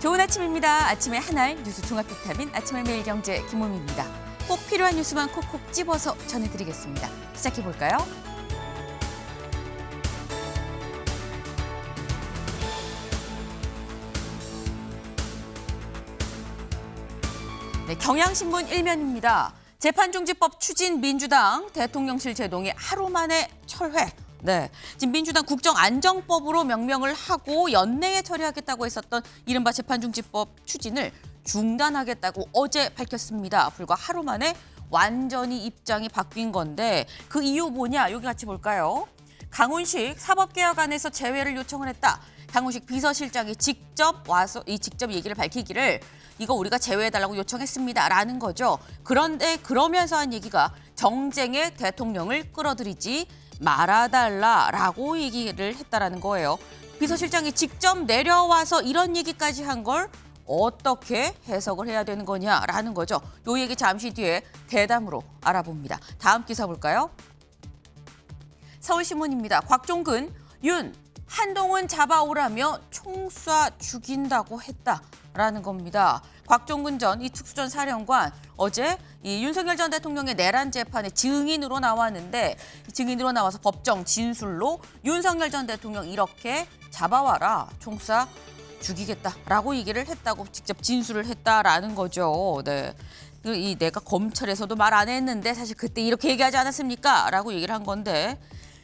좋은 아침입니다. 아침의 하나의 뉴스 종합 비타민 아침의 매일경제 김호미입니다. 꼭 필요한 뉴스만 콕콕 집어서 전해드리겠습니다. 시작해볼까요? 네, 경향신문 1면입니다. 재판중지법 추진 민주당 대통령실 제동이 하루 만에 철회. 네, 지금 민주당 국정안정법으로 명명을 하고 연내에 처리하겠다고 했었던 이른바 재판중지법 추진을 중단하겠다고 어제 밝혔습니다. 불과 하루 만에 완전히 입장이 바뀐 건데 그 이유 뭐냐? 여기 같이 볼까요? 강훈식 사법개혁안에서 제외를 요청을 했다. 강훈식 비서실장이 직접 와서 직접 얘기를 밝히기를 이거 우리가 제외해달라고 요청했습니다라는 거죠. 그런데 그러면서 한 얘기가 정쟁의 대통령을 끌어들이지 말아달라라고 얘기를 했다라는 거예요. 비서실장이 직접 내려와서 이런 얘기까지 한 걸 어떻게 해석을 해야 되는 거냐라는 거죠. 요 얘기 잠시 뒤에 대담으로 알아봅니다. 다음 기사 볼까요? 서울신문입니다. 곽종근, 윤, 한동훈 잡아오라며 총 쏴 죽인다고 했다라는 겁니다. 곽종근 전 이 특수전 사령관 어제 이 윤석열 전 대통령의 내란 재판에 증인으로 나왔는데 증인으로 나와서 법정 진술로 윤석열 전 대통령 이렇게 잡아와라 총 쏴 죽이겠다라고 얘기를 했다고 직접 진술을 했다라는 거죠. 네. 내가 검찰에서도 말 안 했는데 사실 그때 이렇게 얘기하지 않았습니까? 라고 얘기를 한 건데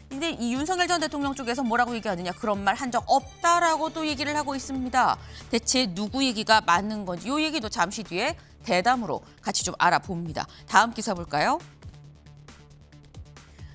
근데 이 윤석열 전 대통령 쪽에서 뭐라고 얘기하느냐 그런 말 한 적 없다라고 또 얘기를 하고 있습니다. 대체 누구 얘기가 맞는 건지 이 얘기도 잠시 뒤에 대담으로 같이 좀 알아봅니다. 다음 기사 볼까요?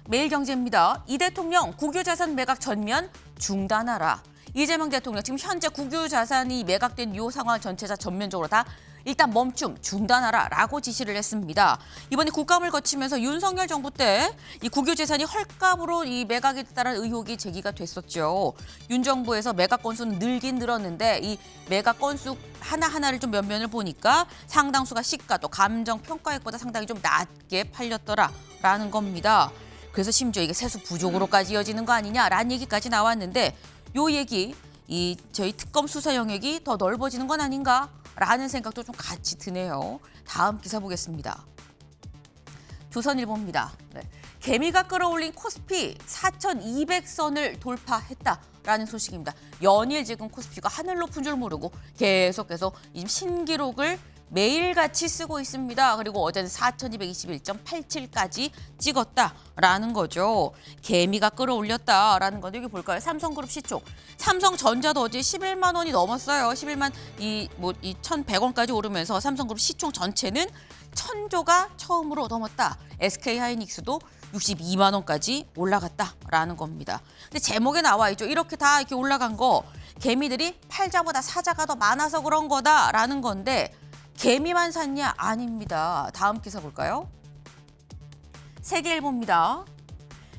매일경제입니다. 이 대통령 국유자산 매각 전면 중단하라. 이재명 대통령 지금 현재 국유자산이 매각된 이 상황 전체자 전면적으로 다 일단 멈춤, 중단하라라고 지시를 했습니다. 이번에 국감을 거치면서 윤석열 정부 때 이 국유재산이 헐값으로 이 매각에 따른 의혹이 제기가 됐었죠. 윤 정부에서 매각 건수는 늘긴 늘었는데 이 매각 건수 하나하나를 좀 면면을 보니까 상당수가 시가 또 감정 평가액보다 상당히 좀 낮게 팔렸더라라는 겁니다. 그래서 심지어 이게 세수 부족으로까지 이어지는 거 아니냐라는 얘기까지 나왔는데 요 얘기 저희 특검 수사 영역이 더 넓어지는 건 아닌가? 라는 생각도 좀 같이 드네요. 다음 기사 보겠습니다. 조선일보입니다. 네. 개미가 끌어올린 코스피 4,200선을 돌파했다라는 소식입니다. 연일 지금 코스피가 하늘 높은 줄 모르고 계속해서 지금 신기록을 매일같이 쓰고 있습니다. 그리고 어제는 4,221.87까지 찍었다라는 거죠. 개미가 끌어올렸다라는 건데 여기 볼까요? 삼성그룹 시총. 삼성전자도 어제 11만 원이 넘었어요. 11만 1,100원까지 오르면서 삼성그룹 시총 전체는 1,000조가 처음으로 넘었다. SK하이닉스도 62만 원까지 올라갔다라는 겁니다. 근데 제목에 나와 있죠. 이렇게 다 이렇게 올라간 거 개미들이 팔자보다 사자가 더 많아서 그런 거다라는 건데 개미만 샀냐? 아닙니다. 다음 기사 볼까요? 세계일보입니다.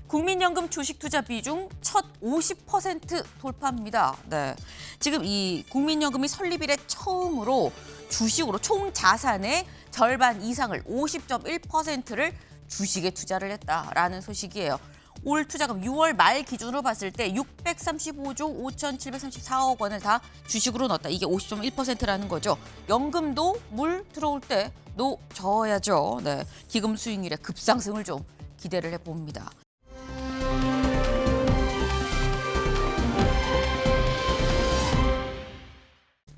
국민연금 주식 투자 비중 첫 50% 돌파합니다. 네. 지금 이 국민연금이 설립 이래 처음으로 주식으로 총 자산의 절반 이상을 50.1%를 주식에 투자를 했다라는 소식이에요. 올 투자금 6월 말 기준으로 봤을 때 635조 5,734억 원을 다 주식으로 넣었다. 이게 50.1%라는 거죠. 연금도 물 들어올 때 넣어야죠. 네, 기금 수익률의 급상승을 좀 기대를 해봅니다.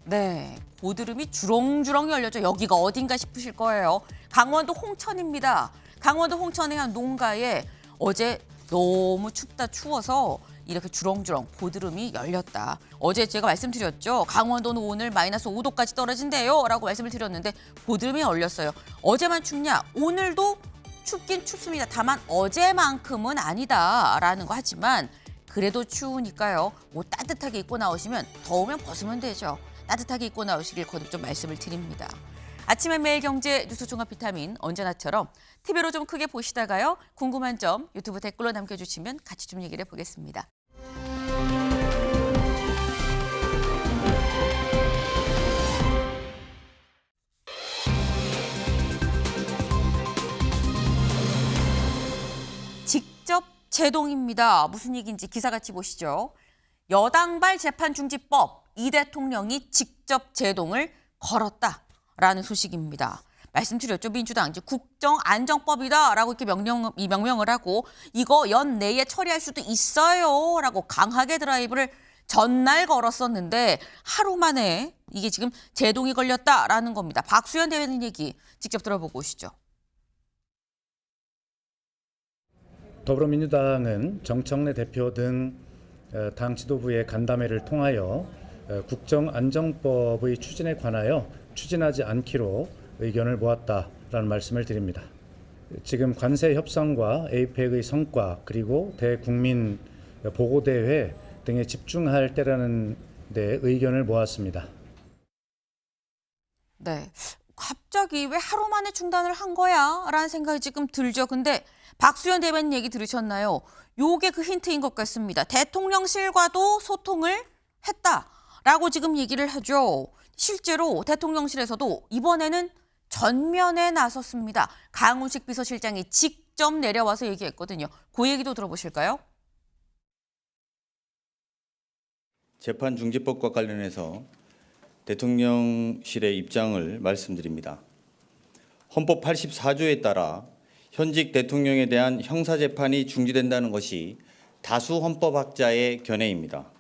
네, 고드름이 주렁주렁 열렸죠. 여기가 어딘가 싶으실 거예요. 강원도 홍천입니다. 강원도 홍천의 한 농가에 어제 너무 추워서 이렇게 주렁주렁 고드름이 열렸다. 어제 제가 말씀드렸죠. 강원도는 오늘 마이너스 5도까지 떨어진대요 라고 말씀을 드렸는데 고드름이 열렸어요. 어제만 춥냐? 오늘도 춥긴 춥습니다. 다만 어제만큼은 아니다라는 거 하지만 그래도 추우니까요. 옷 따뜻하게 입고 나오시면 더우면 벗으면 되죠. 따뜻하게 입고 나오시길 거듭 좀 말씀을 드립니다. 아침의 매일경제 뉴스 종합 비타민 언제나처럼 TV로 좀 크게 보시다가요. 궁금한 점 유튜브 댓글로 남겨주시면 같이 좀 얘기를 해보겠습니다. 직접 제동입니다. 무슨 얘기인지 기사 같이 보시죠. 여당발 재판중지법 이 대통령이 직접 제동을 걸었다라는 소식입니다. 말씀드렸죠. 민주당 이제 국정안정법이다라고 이렇게 명명을 하고 이거 연내에 처리할 수도 있어요라고 강하게 드라이브를 전날 걸었었는데 하루 만에 이게 지금 제동이 걸렸다라는 겁니다. 박수현 대변인 얘기 직접 들어보고 오시죠. 더불어민주당은 정청래 대표 등 당 지도부의 간담회를 통하여 국정안정법의 추진에 관하여 추진하지 않기로 의견을 모았다라는 말씀을 드립니다. 지금 관세 협상과 에이펙의 성과 그리고 대국민 보고대회 등에 집중할 때라는 데 의견을 모았습니다. 네, 갑자기 왜 하루 만에 중단을 한 거야? 라는 생각이 지금 들죠. 근데 박수현 대변인 얘기 들으셨나요? 요게 그 힌트인 것 같습니다. 대통령실과도 소통을 했다라고 지금 얘기를 하죠. 실제로 대통령실에서도 이번에는 전면에 나섰습니다. 강훈식 비서실장이 직접 내려와서 얘기했거든요. 그 얘기도 들어보실까요? 재판중지법과 관련해서 대통령실의 입장을 말씀드립니다. 헌법 84조에 따라 현직 대통령에 대한 형사재판이 중지된다는 것이 다수 헌법학자의 견해입니다.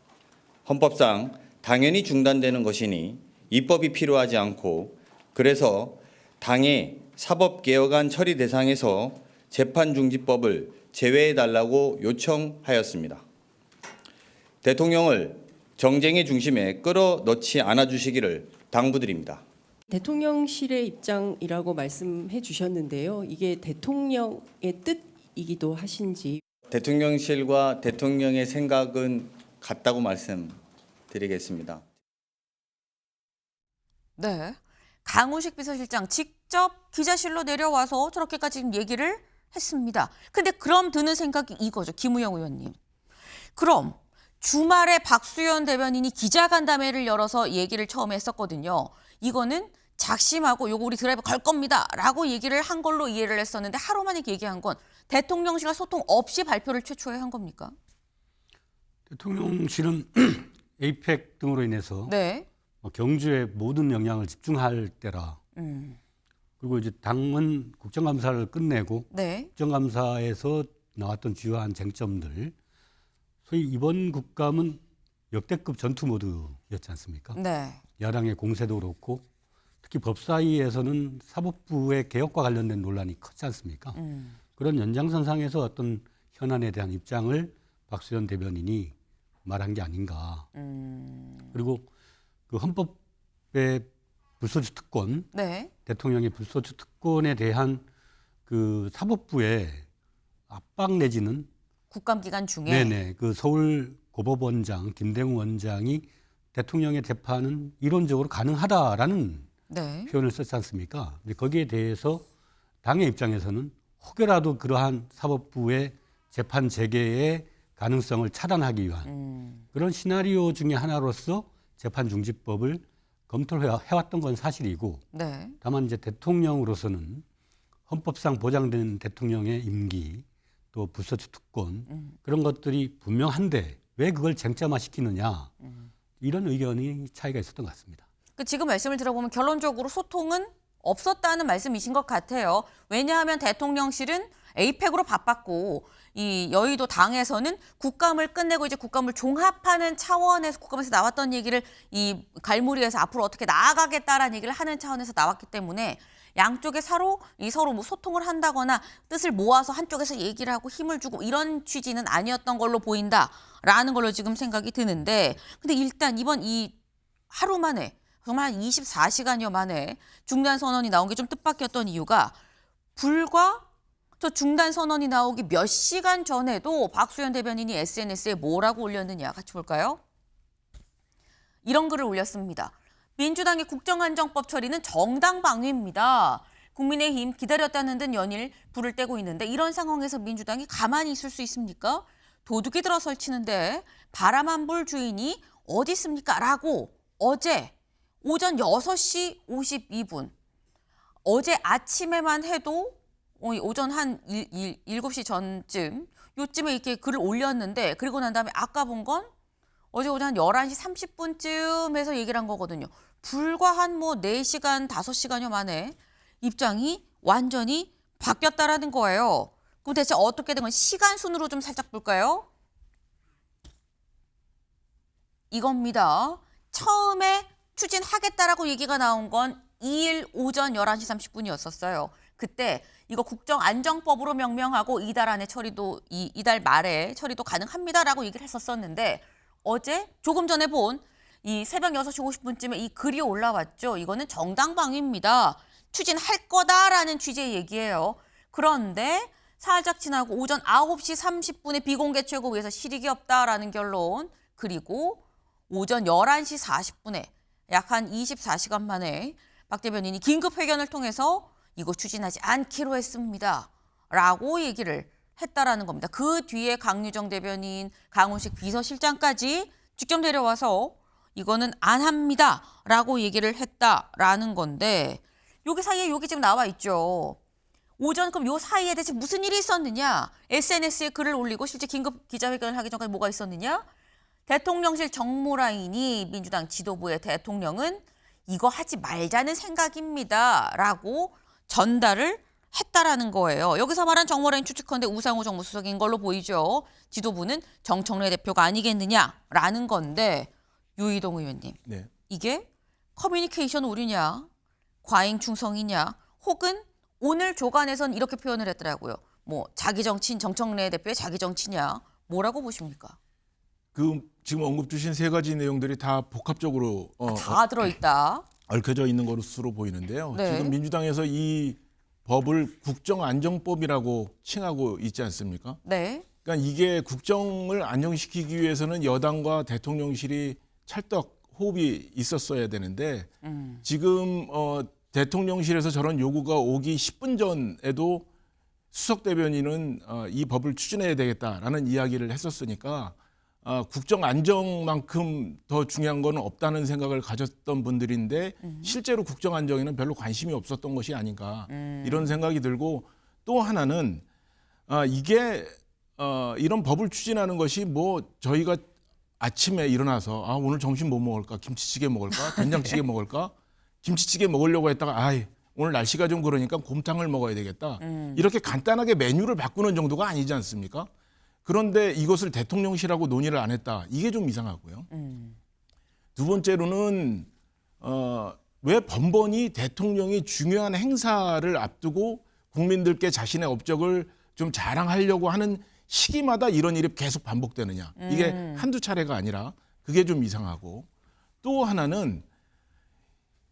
헌법상 당연히 중단되는 것이니 입법이 필요하지 않고 그래서 당의 사법개혁안 처리 대상에서 재판중지법을 제외해달라고 요청하였습니다. 대통령을 정쟁의 중심에 끌어넣지 않아주시기를 당부드립니다. 대통령실의 입장이라고 말씀해 주셨는데요. 이게 대통령의 뜻이기도 하신지. 대통령실과 대통령의 생각은 같다고 말씀드리겠습니다. 네, 강훈식 비서실장 직접 기자실로 내려와서 저렇게까지 지금 얘기를 했습니다. 근데 그럼 드는 생각이 이거죠. 김우영 의원님. 그럼 주말에 박수현 대변인이 기자간담회를 열어서 얘기를 처음에 했었거든요. 이거는 작심하고 요거 우리 드라이브 걸 겁니다 라고 얘기를 한 걸로 이해를 했었는데 하루 만에 얘기한 건 대통령실과 소통 없이 발표를 최초에 한 겁니까? 대통령실은 에이펙 등으로 인해서 네. 경주에 모든 역량을 집중할 때라. 그리고 이제 당은 국정감사를 끝내고 네. 국정감사에서 나왔던 주요한 쟁점들, 소위 이번 국감은 역대급 전투 모드였지 않습니까? 네. 야당의 공세도 그렇고 특히 법사위에서는 사법부의 개혁과 관련된 논란이 컸지 않습니까? 그런 연장선상에서 어떤 현안에 대한 입장을 박수현 대변인이 말한 게 아닌가. 그리고 그 헌법의 불소추 특권, 네. 대통령의 불소추 특권에 대한 그 사법부의 압박 내지는 국감 기간 중에 네네 그 서울 고법원장 김대웅 원장이 대통령의 재판은 이론적으로 가능하다라는 네. 표현을 썼지 않습니까? 근데 거기에 대해서 당의 입장에서는 혹여라도 그러한 사법부의 재판 재개의 가능성을 차단하기 위한 그런 시나리오 중에 하나로서 재판중지법을 검토를 해왔던 건 사실이고 네. 다만 이제 대통령으로서는 헌법상 보장된 대통령의 임기 또 불소추 특권 그런 것들이 분명한데 왜 그걸 쟁점화시키느냐 이런 의견이 차이가 있었던 것 같습니다. 지금 말씀을 들어보면 결론적으로 소통은 없었다는 말씀이신 것 같아요. 왜냐하면 대통령실은 에이펙으로 바빴고 이 여의도 당에서는 국감을 끝내고 이제 국감을 종합하는 차원에서 국감에서 나왔던 얘기를 이 갈무리에서 앞으로 어떻게 나아가겠다라는 얘기를 하는 차원에서 나왔기 때문에 양쪽에 서로 뭐 소통을 한다거나 뜻을 모아서 한쪽에서 얘기를 하고 힘을 주고 이런 취지는 아니었던 걸로 보인다라는 걸로 지금 생각이 드는데 근데 일단 이번 이 하루 만에 정말 한 24시간여 만에 중단 선언이 나온 게 좀 뜻밖이었던 이유가 불과 저 중단 선언이 나오기 몇 시간 전에도 박수현 대변인이 SNS에 뭐라고 올렸느냐 같이 볼까요? 이런 글을 올렸습니다. 민주당의 국정안정법 처리는 정당 방위입니다. 국민의힘 기다렸다는 듯 연일 불을 떼고 있는데 이런 상황에서 민주당이 가만히 있을 수 있습니까? 도둑이 들어 설치는데 바람 안 불 주인이 어디 있습니까? 라고 어제 오전 6시 52분 어제 아침에만 해도 오전 한 7시 전쯤 요쯤에 이렇게 글을 올렸는데 그리고 난 다음에 아까 본 건 어제 오전 한 11시 30분쯤에서 얘기를 한 거거든요. 불과 한 뭐 4시간, 5시간여 만에 입장이 완전히 바뀌었다라는 거예요. 그럼 대체 어떻게 된 건 시간 순으로 좀 살짝 볼까요? 이겁니다. 처음에 추진하겠다라고 얘기가 나온 건 2일 오전 11시 30분이었었어요. 그때 이거 국정안정법으로 명명하고 이달 안에 처리도 이달 말에 처리도 가능합니다라고 얘기를 했었었는데 어제 조금 전에 본 이 새벽 6시 50분쯤에 이 글이 올라왔죠. 이거는 정당방위입니다. 추진할 거다라는 취지의 얘기예요. 그런데 살짝 지나고 오전 9시 30분에 비공개 최고위에서 실익이 없다라는 결론. 그리고 오전 11시 40분에 약 한 24시간 만에 박 대변인이 긴급 회견을 통해서 이거 추진하지 않기로 했습니다. 라고 얘기를 했다라는 겁니다. 그 뒤에 강유정 대변인, 강훈식 비서실장까지 직접 내려와서 이거는 안 합니다. 라고 얘기를 했다라는 건데 여기 사이에 여기 지금 나와 있죠. 오전 그럼 요 사이에 대체 무슨 일이 있었느냐? SNS에 글을 올리고 실제 긴급 기자회견을 하기 전까지 뭐가 있었느냐? 대통령실 정무라인이 민주당 지도부의 대통령은 이거 하지 말자는 생각입니다. 라고 전달을 했다라는 거예요. 여기서 말한 정무라인 추측컨대 우상호 정무수석인 걸로 보이죠. 지도부는 정청래 대표가 아니겠느냐라는 건데 유이동 의원님. 네. 이게 커뮤니케이션 오류냐? 과잉 충성이냐? 혹은 오늘 조간에선 이렇게 표현을 했더라고요. 뭐 자기 정치인 정청래 대표의 자기 정치냐? 뭐라고 보십니까? 그 지금 언급 주신 세 가지 내용들이 다 복합적으로 다 들어있다. 얽혀져 있는 것으로 보이는데요. 네. 지금 민주당에서 이 법을 국정안정법이라고 칭하고 있지 않습니까? 네. 그러니까 이게 국정을 안정시키기 위해서는 여당과 대통령실이 찰떡 호흡이 있었어야 되는데 지금 대통령실에서 저런 요구가 오기 10분 전에도 수석 대변인은 이 법을 추진해야 되겠다라는 이야기를 했었으니까 국정 안정만큼 더 중요한 건 없다는 생각을 가졌던 분들인데 실제로 국정 안정에는 별로 관심이 없었던 것이 아닌가 이런 생각이 들고 또 하나는 이게 이런 법을 추진하는 것이 뭐 저희가 아침에 일어나서 오늘 점심 뭐 먹을까? 김치찌개 먹을까? 된장찌개 먹을까? 김치찌개 먹으려고 했다가 오늘 날씨가 좀 그러니까 곰탕을 먹어야 되겠다. 이렇게 간단하게 메뉴를 바꾸는 정도가 아니지 않습니까? 그런데 이것을 대통령실하고 논의를 안 했다. 이게 좀 이상하고요. 두 번째로는 왜 번번이 대통령이 중요한 행사를 앞두고 국민들께 자신의 업적을 좀 자랑하려고 하는 시기마다 이런 일이 계속 반복되느냐. 이게 한두 차례가 아니라 그게 좀 이상하고 또 하나는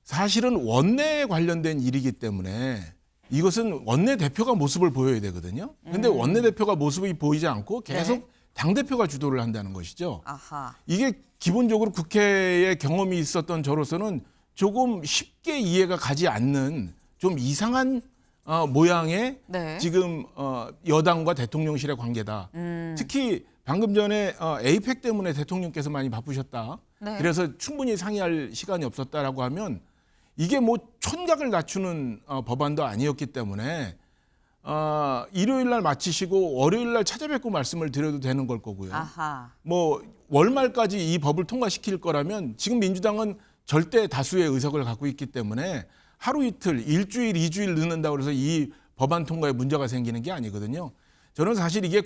사실은 원내에 관련된 일이기 때문에 이것은 원내대표가 모습을 보여야 되거든요. 근데 원내대표가 모습이 보이지 않고 계속 당대표가 주도를 한다는 것이죠. 아하. 이게 기본적으로 국회에 경험이 있었던 저로서는 조금 쉽게 이해가 가지 않는 좀 이상한 모양의 네. 지금 여당과 대통령실의 관계다. 특히 방금 전에 에이펙 때문에 대통령께서 많이 바쁘셨다. 네. 그래서 충분히 상의할 시간이 없었다라고 하면 이게 뭐 촌각을 낮추는 법안도 아니었기 때문에 일요일 날 마치시고 월요일 날 찾아뵙고 말씀을 드려도 되는 걸 거고요. 아하. 뭐 월말까지 이 법을 통과시킬 거라면 지금 민주당은 절대 다수의 의석을 갖고 있기 때문에 하루 이틀, 일주일, 2주일 늦는다고 해서 이 법안 통과에 문제가 생기는 게 아니거든요. 저는 사실 이게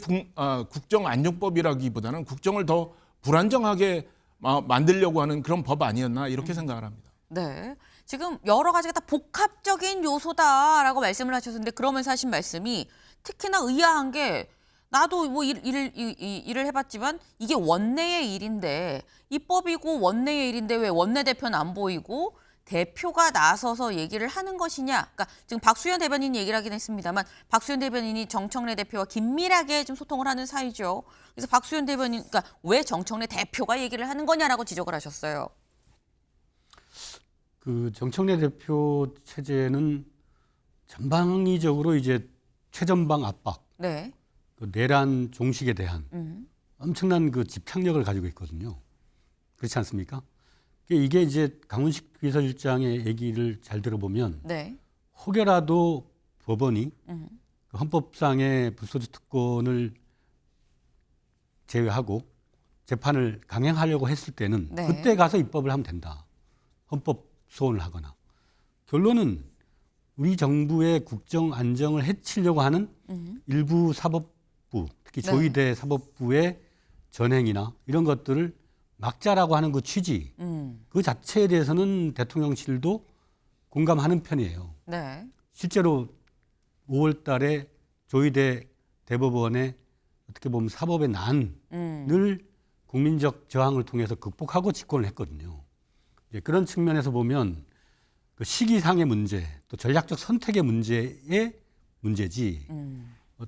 국정안정법이라기보다는 국정을 더 불안정하게 만들려고 하는 그런 법 아니었나 이렇게 생각을 합니다. 네. 지금 여러 가지가 다 복합적인 요소다라고 말씀을 하셨는데 그러면서 하신 말씀이 특히나 의아한 게 나도 뭐 일을 해봤지만 이게 원내의 일인데 입법이고 원내의 일인데 왜 원내대표는 안 보이고 대표가 나서서 얘기를 하는 것이냐. 그러니까 지금 박수현 대변인 얘기를 하긴 했습니다만 박수현 대변인이 정청래 대표와 긴밀하게 좀 소통을 하는 사이죠. 그래서 박수현 대변인, 그러니까 왜 정청래 대표가 얘기를 하는 거냐라고 지적을 하셨어요. 그 정청래 대표 체제는 전방위적으로 이제 최전방 압박, 네. 그 내란 종식에 대한 엄청난 그 집착력을 가지고 있거든요. 그렇지 않습니까? 이게 이제 강훈식 비서실장의 얘기를 잘 들어보면 네. 혹여라도 법원이 그 헌법상의 불소추 특권을 제외하고 재판을 강행하려고 했을 때는 네. 그때 가서 입법을 하면 된다. 헌법 소원을 하거나. 결론은 우리 정부의 국정 안정을 해치려고 하는 일부 사법부, 특히 네. 조의대 사법부의 전행이나 이런 것들을 막자라고 하는 그 취지, 그 자체에 대해서는 대통령실도 공감하는 편이에요. 네. 실제로 5월 달에 조의대 대법원의 어떻게 보면 사법의 난을 국민적 저항을 통해서 극복하고 집권을 했거든요. 이제 그런 측면에서 보면 그 시기상의 문제, 또 전략적 선택의 문제지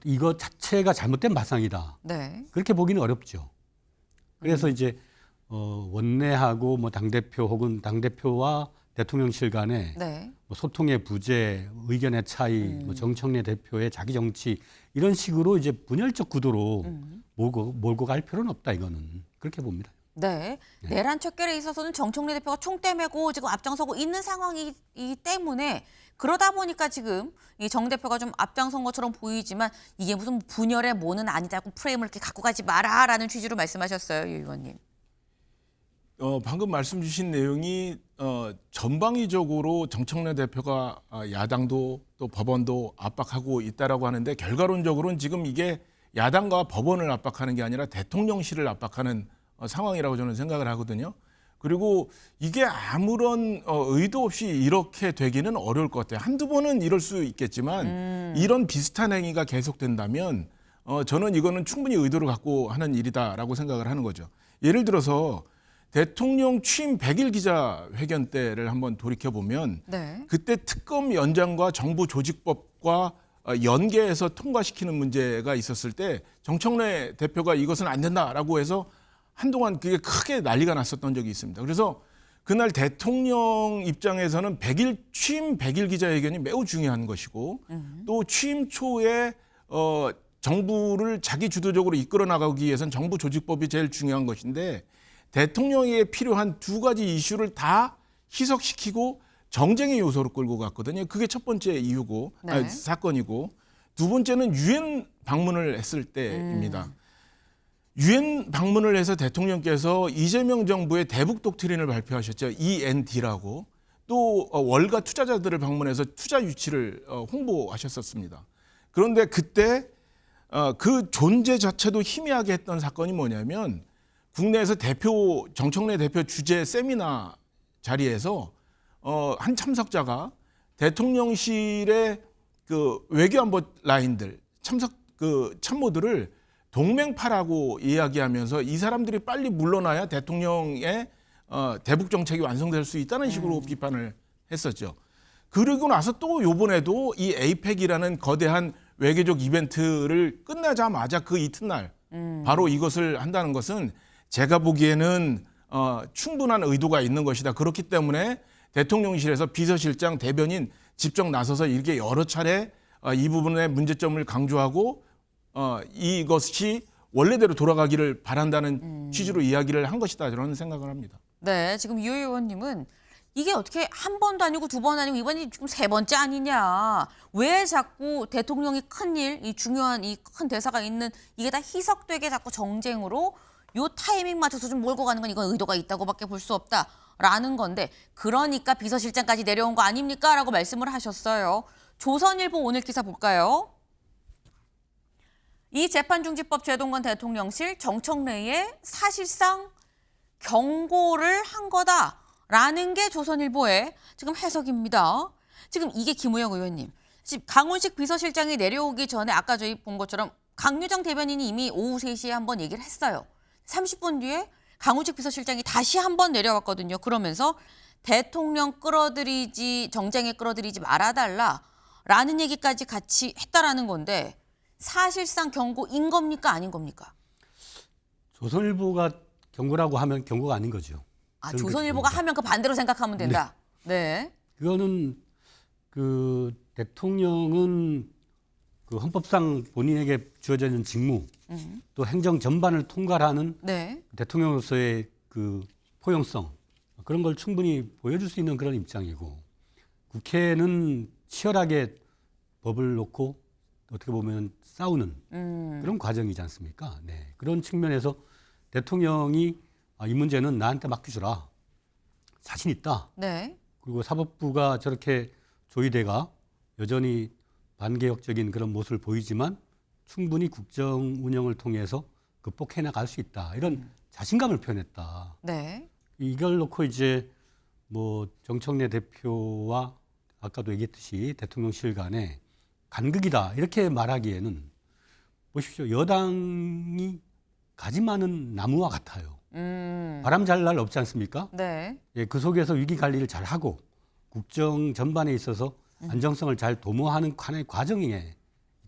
이거 자체가 잘못된 발상이다. 네. 그렇게 보기는 어렵죠. 그래서 이제 원내하고 뭐 당대표 혹은 당대표와 대통령실 간에 네. 뭐 소통의 부재, 의견의 차이, 뭐 정청래 대표의 자기 정치 이런 식으로 이제 분열적 구도로 몰고 갈 필요는 없다 이거는 그렇게 봅니다. 네. 내란 척결에 있어서는 정청래 대표가 총대 메고 지금 앞장서고 있는 상황이기 때문에 그러다 보니까 지금 이 정 대표가 좀 앞장선 것처럼 보이지만 이게 무슨 분열의 모는 아니다고 프레임을 이렇게 갖고 가지 마라라는 취지로 말씀하셨어요, 유 의원님. 방금 말씀 주신 내용이 전방위적으로 정청래 대표가 야당도 또 법원도 압박하고 있다라고 하는데 결과론적으로는 지금 이게 야당과 법원을 압박하는 게 아니라 대통령실을 압박하는 상황이라고 저는 생각을 하거든요. 그리고 이게 아무런 의도 없이 이렇게 되기는 어려울 것 같아요. 한두 번은 이럴 수 있겠지만 이런 비슷한 행위가 계속된다면 저는 이거는 충분히 의도를 갖고 하는 일이다라고 생각을 하는 거죠. 예를 들어서 대통령 취임 100일 기자회견 때를 한번 돌이켜보면 네. 그때 특검 연장과 정부 조직법과 연계해서 통과시키는 문제가 있었을 때 정청래 대표가 이것은 안 된다라고 해서 한동안 그게 크게 난리가 났었던 적이 있습니다. 그래서 그날 대통령 입장에서는 취임 100일 기자회견이 매우 중요한 것이고 또 취임 초에 정부를 자기 주도적으로 이끌어 나가기 위해서는 정부 조직법이 제일 중요한 것인데 대통령에게 필요한 두 가지 이슈를 다 희석시키고 정쟁의 요소로 끌고 갔거든요. 그게 첫 번째 이유고 네. 사건이고 두 번째는 유엔 방문을 했을 때입니다. 유엔 방문을 해서 대통령께서 이재명 정부의 대북 독트린을 발표하셨죠. END라고. 또 월가 투자자들을 방문해서 투자 유치를 홍보하셨었습니다. 그런데 그때 그 존재 자체도 희미하게 했던 사건이 뭐냐면 국내에서 정청래 대표 주재 세미나 자리에서 한 참석자가 대통령실의 그 외교안보 라인들 참모들을 동맹파라고 이야기하면서 이 사람들이 빨리 물러나야 대통령의 대북 정책이 완성될 수 있다는 식으로 비판을 했었죠. 그리고 나서 또 요번에도 이 에이펙이라는 거대한 외교적 이벤트를 끝나자마자 그 이튿날 바로 이것을 한다는 것은 제가 보기에는 충분한 의도가 있는 것이다. 그렇기 때문에 대통령실에서 비서실장, 대변인 직접 나서서 이렇게 여러 차례 이 부분의 문제점을 강조하고 이것이 원래대로 돌아가기를 바란다는 취지로 이야기를 한 것이다. 저는 생각을 합니다. 네, 지금 유 의원님은 이게 어떻게 한 번도 아니고 두 번 아니고 이번이 지금 세 번째 아니냐. 왜 자꾸 대통령이 큰일, 이 중요한 이 큰 대사가 있는 이게 다 희석되게 자꾸 정쟁으로 요 타이밍 맞춰서 좀 몰고 가는 건 이건 의도가 있다고밖에 볼 수 없다라는 건데 그러니까 비서실장까지 내려온 거 아닙니까? 라고 말씀을 하셨어요. 조선일보 오늘 기사 볼까요? 이 재판중지법 제동관 대통령실 정청래의 사실상 경고를 한 거다라는 게 조선일보의 지금 해석입니다. 지금 이게 김우영 의원님. 지금 강훈식 비서실장이 내려오기 전에 아까 저희 본 것처럼 강유정 대변인이 이미 오후 3시에 한번 얘기를 했어요. 30분 뒤에 강훈식 비서실장이 다시 한번 내려왔거든요. 그러면서 대통령 정쟁에 끌어들이지 말아달라라는 얘기까지 같이 했다라는 건데 사실상 경고인 겁니까 아닌 겁니까? 조선일보가 경고라고 하면 경고가 아닌 거죠. 아, 저는 조선일보가 그렇게 하면 그 반대로 생각하면 된다. 네. 그거는 그 대통령은 그 헌법상 본인에게 주어져 있는 직무 또 행정 전반을 통괄하는 네. 대통령으로서의 그 포용성 그런 걸 충분히 보여줄 수 있는 그런 입장이고 국회는 치열하게 법을 놓고 어떻게 보면 싸우는 그런 과정이지 않습니까? 네. 그런 측면에서 대통령이 이 문제는 나한테 맡겨주라. 자신 있다. 네. 그리고 사법부가 저렇게 조이대가 여전히 반개혁적인 그런 모습을 보이지만 충분히 국정 운영을 통해서 극복해 나갈 수 있다. 이런 자신감을 표현했다. 네. 이걸 놓고 이제 뭐 정청래 대표와 아까도 얘기했듯이 대통령실 간에 간극이다. 이렇게 말하기에는 보십시오. 여당이 가지 많은 나무와 같아요. 바람 잘 날 없지 않습니까? 네. 예, 그 속에서 위기 관리를 잘 하고 국정 전반에 있어서 안정성을 잘 도모하는 하나의 과정에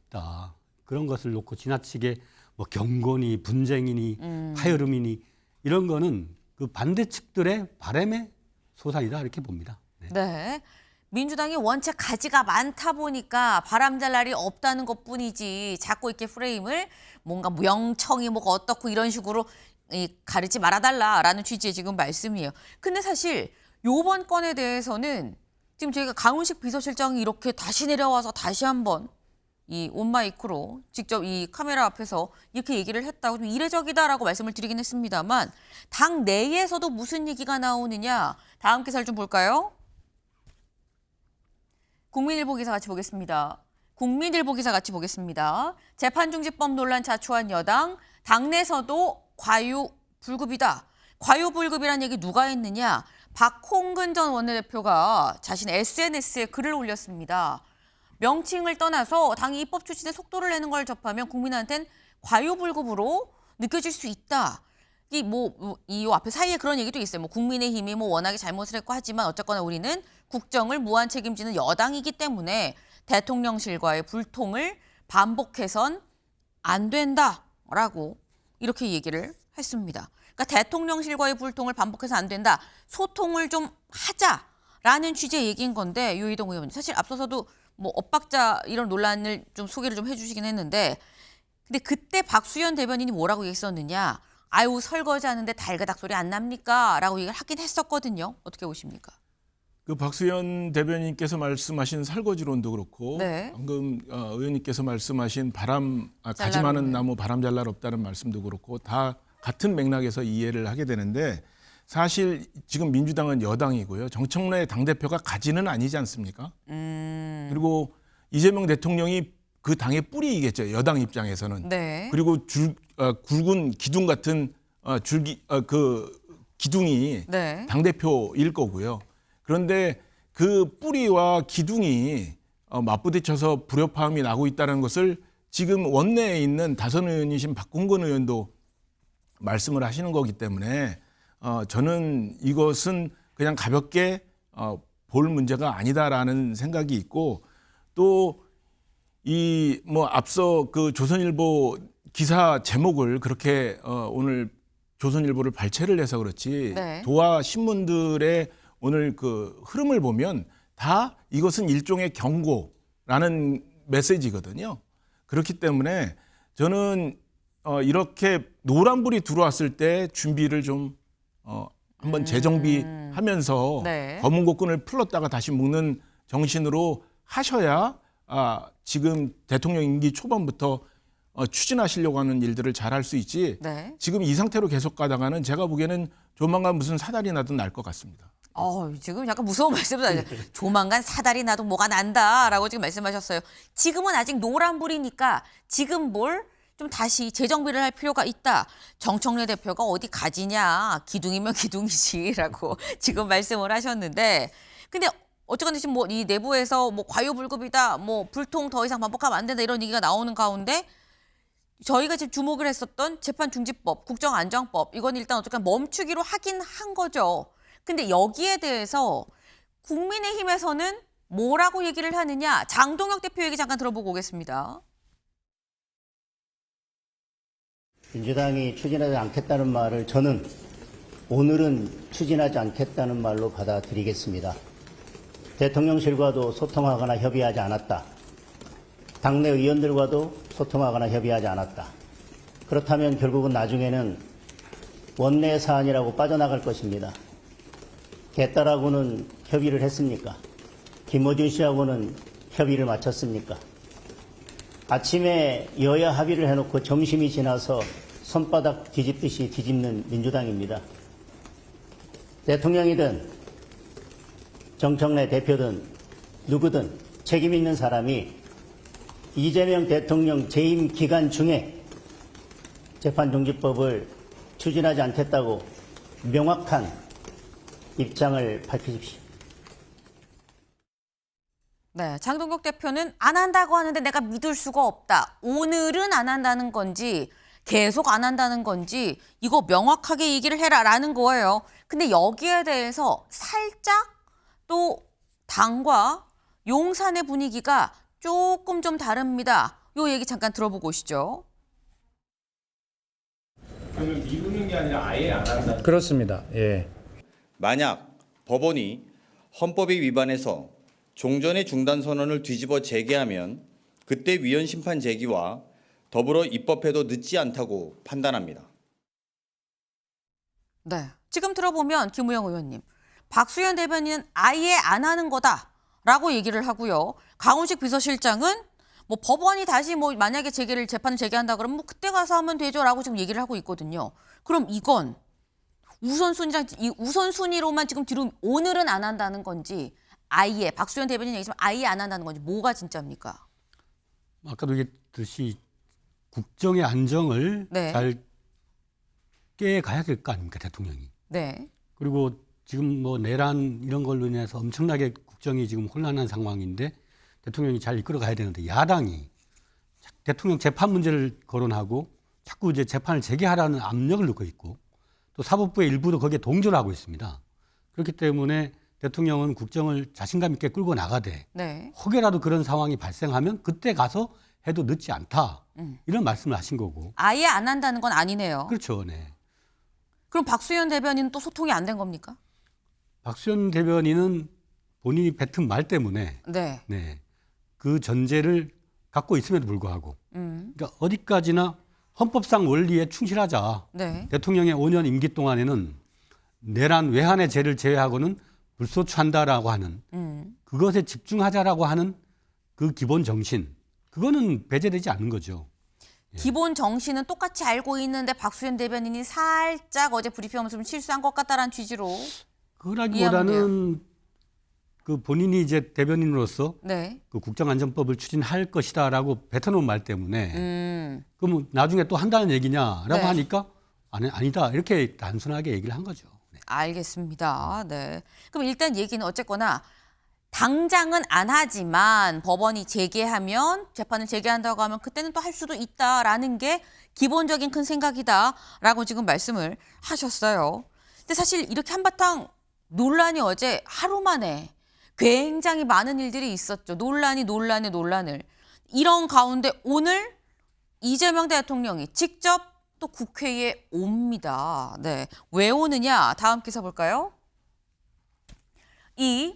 있다. 그런 것을 놓고 지나치게 뭐 경고니 분쟁이니 파열음이니 이런 거는 그 반대 측들의 바람의 소산이다 이렇게 봅니다. 네. 네. 민주당이 원체 가지가 많다 보니까 바람잘 날이 없다는 것뿐이지 자꾸 이렇게 프레임을 뭔가 명청이 뭐가 어떻고 이런 식으로 가르지 말아달라라는 취지의 지금 말씀이에요. 근데 사실 요번 건에 대해서는 지금 저희가 강훈식 비서실장이 이렇게 다시 내려와서 다시 한번 이 온마이크로 직접 이 카메라 앞에서 이렇게 얘기를 했다고 좀 이례적이다라고 말씀을 드리긴 했습니다만 당 내에서도 무슨 얘기가 나오느냐 다음 기사를 좀 볼까요? 국민일보 기사 같이 보겠습니다. 국민일보 기사 같이 보겠습니다. 재판중지법 논란 자초한 여당, 당내에서도 과유불급이다. 과유불급이란 얘기 누가 했느냐? 박홍근 전 원내대표가 자신 SNS에 글을 올렸습니다. 명칭을 떠나서 당이 입법 추진에 속도를 내는 걸 접하면 국민한테는 과유불급으로 느껴질 수 있다. 이 앞에 사이에 그런 얘기도 있어요. 뭐 국민의힘이 뭐 워낙에 잘못을 했고 하지만 어쨌거나 우리는 국정을 무한 책임지는 여당이기 때문에 대통령실과의 불통을 반복해선 안 된다라고 이렇게 얘기를 했습니다. 그러니까 대통령실과의 불통을 반복해서 안 된다. 소통을 좀 하자라는 취지의 얘기인 건데 유희동 의원님 사실 앞서서도 뭐 엇박자 이런 논란을 좀 소개를 좀 해주시긴 했는데 근데 그때 박수현 대변인이 뭐라고 얘기했었느냐. 아유 설거지하는데 달그닥 소리 안 납니까? 라고 얘기를 하긴 했었거든요. 어떻게 보십니까? 그 박수현 대변인께서 말씀하신 설거지론도 그렇고 네. 방금 의원님께서 말씀하신 가지 잘 많은 나르네. 나무 바람 잘 날 없다는 말씀도 그렇고 다 같은 맥락에서 이해를 하게 되는데 사실 지금 민주당은 여당이고요. 정청래 당대표가 가지는 아니지 않습니까? 그리고 이재명 대통령이 그 당의 뿌리이겠죠. 여당 입장에서는. 네. 그리고 굵은 기둥 같은 기둥이 네. 당대표일 거고요. 그런데 그 뿌리와 기둥이 맞부딪혀서 불협화음이 나고 있다는 것을 지금 원내에 있는 다선 의원이신 박홍근 의원도 말씀을 하시는 거기 때문에 저는 이것은 그냥 가볍게 볼 문제가 아니다라는 생각이 있고 또 이 뭐 앞서 그 조선일보 기사 제목을 그렇게 오늘 조선일보를 발췌를 해서 그렇지 네. 도화 신문들의 오늘 그 흐름을 보면 다 이것은 일종의 경고라는 메시지거든요. 그렇기 때문에 저는 이렇게 노란불이 들어왔을 때 준비를 좀 한번 재정비하면서 네. 검은 곡끈을 풀었다가 다시 묶는 정신으로 하셔야 지금 대통령 임기 초반부터 추진하시려고 하는 일들을 잘할 수 있지. 네. 지금 이 상태로 계속 가다가는 제가 보기에는 조만간 무슨 사달이 나든 날 것 같습니다. 지금 약간 무서운 말씀도 아니에요. 조만간 사달이 나도 뭐가 난다라고 지금 말씀하셨어요. 지금은 아직 노란불이니까 지금 뭘 좀 다시 재정비를 할 필요가 있다. 정청래 대표가 어디 가지냐. 기둥이면 기둥이지라고 지금 말씀을 하셨는데 근데 어쨌거나 지금 뭐 이 내부에서 뭐 과유불급이다. 뭐 불통 더 이상 반복하면 안 된다. 이런 얘기가 나오는 가운데 저희가 지금 주목을 했었던 재판중지법, 국정안정법 이건 일단 어쨌든 멈추기로 하긴 한 거죠. 근데 여기에 대해서 국민의힘에서는 뭐라고 얘기를 하느냐. 장동혁 대표 얘기 잠깐 들어보고 오겠습니다. 민주당이 추진하지 않겠다는 말을 저는 오늘은 추진하지 않겠다는 말로 받아들이겠습니다. 대통령실과도 소통하거나 협의하지 않았다. 당내 의원들과도 소통하거나 협의하지 않았다. 그렇다면 결국은 나중에는 원내 사안이라고 빠져나갈 것입니다. 개딸하고는 협의를 했습니까? 김어준 씨하고는 협의를 마쳤습니까? 아침에 여야 합의를 해놓고 점심이 지나서 손바닥 뒤집듯이 뒤집는 민주당입니다. 대통령이든 정청래 대표든 누구든 책임 있는 사람이 이재명 대통령 재임 기간 중에 재판정지법을 추진하지 않겠다고 명확한 입장을 밝히십시오. 네, 장동혁 대표는 안 한다고 하는데 내가 믿을 수가 없다. 오늘은 안 한다는 건지 계속 안 한다는 건지 이거 명확하게 얘기를 해라라는 거예요. 근데 여기에 대해서 살짝 또 당과 용산의 분위기가 조금 좀 다릅니다. 요 얘기 잠깐 들어보고 오시죠. 그러면 미루는 게 아니라 아예 안 한다. 그렇습니다. 예. 만약 법원이 헌법에 위반해서 종전의 중단 선언을 뒤집어 재개하면 그때 위헌 심판 제기와 더불어 입법해도 늦지 않다고 판단합니다. 네, 지금 들어보면 김우영 의원님, 박수현 대변인은 아예 안 하는 거다라고 얘기를 하고요. 강훈식 비서실장은 뭐 법원이 다시 뭐 만약에 재판을 재개한다 그러면 뭐 그때 가서 하면 되죠라고 지금 얘기를 하고 있거든요. 그럼 이건 우선순위로만 지금 뒤로 오늘은 안 한다는 건지 아예 박수현 대변인 얘기지만 아예 안 한다는 건지 뭐가 진짜입니까? 아까도 얘기했듯이 국정의 안정을 네. 잘 깨가야 될 거 아닙니까, 대통령이. 네. 그리고 지금 뭐 내란 이런 걸로 인해서 엄청나게 국정이 지금 혼란한 상황인데 대통령이 잘 이끌어 가야 되는데 야당이 대통령 재판 문제를 거론하고 자꾸 이제 재판을 재개하라는 압력을 넣고 있고 또 사법부의 일부도 거기에 동조를 하고 있습니다. 그렇기 때문에 대통령은 국정을 자신감 있게 끌고 나가되 네. 혹여라도 그런 상황이 발생하면 그때 가서 해도 늦지 않다. 이런 말씀을 하신 거고. 아예 안 한다는 건 아니네요. 그렇죠. 네. 그럼 박수현 대변인은 또 소통이 안 된 겁니까? 박수현 대변인은 본인이 뱉은 말 때문에 네. 네, 그 전제를 갖고 있음에도 불구하고 그러니까 어디까지나 헌법상 원리에 충실하자. 네. 대통령의 5년 임기 동안에는 내란 외환의 죄를 제외하고는 불소추한다라고 하는 그것에 집중하자라고 하는 그 기본 정신 그거는 배제되지 않는 거죠. 기본 정신은 똑같이 알고 있는데 박수현 대변인이 살짝 어제 브리핑하면서 좀 실수한 것 같다라는 취지로 그러기보다는 그 본인이 이제 대변인으로서 네. 그 국정안전법을 추진할 것이다라고 뱉어놓은 말 때문에 그럼 나중에 또 한다는 얘기냐라고 네. 하니까 아니다 이렇게 단순하게 얘기를 한 거죠. 네. 알겠습니다. 네. 그럼 일단 얘기는 어쨌거나 당장은 안 하지만 법원이 재개하면 재판을 재개한다고 하면 그때는 또 할 수도 있다라는 게 기본적인 큰 생각이다라고 지금 말씀을 하셨어요. 근데 사실 이렇게 한바탕 논란이 어제 하루 만에 굉장히 많은 일들이 있었죠. 논란을. 이런 가운데 오늘 이재명 대통령이 직접 또 국회에 옵니다. 네. 왜 오느냐? 다음 기사 볼까요?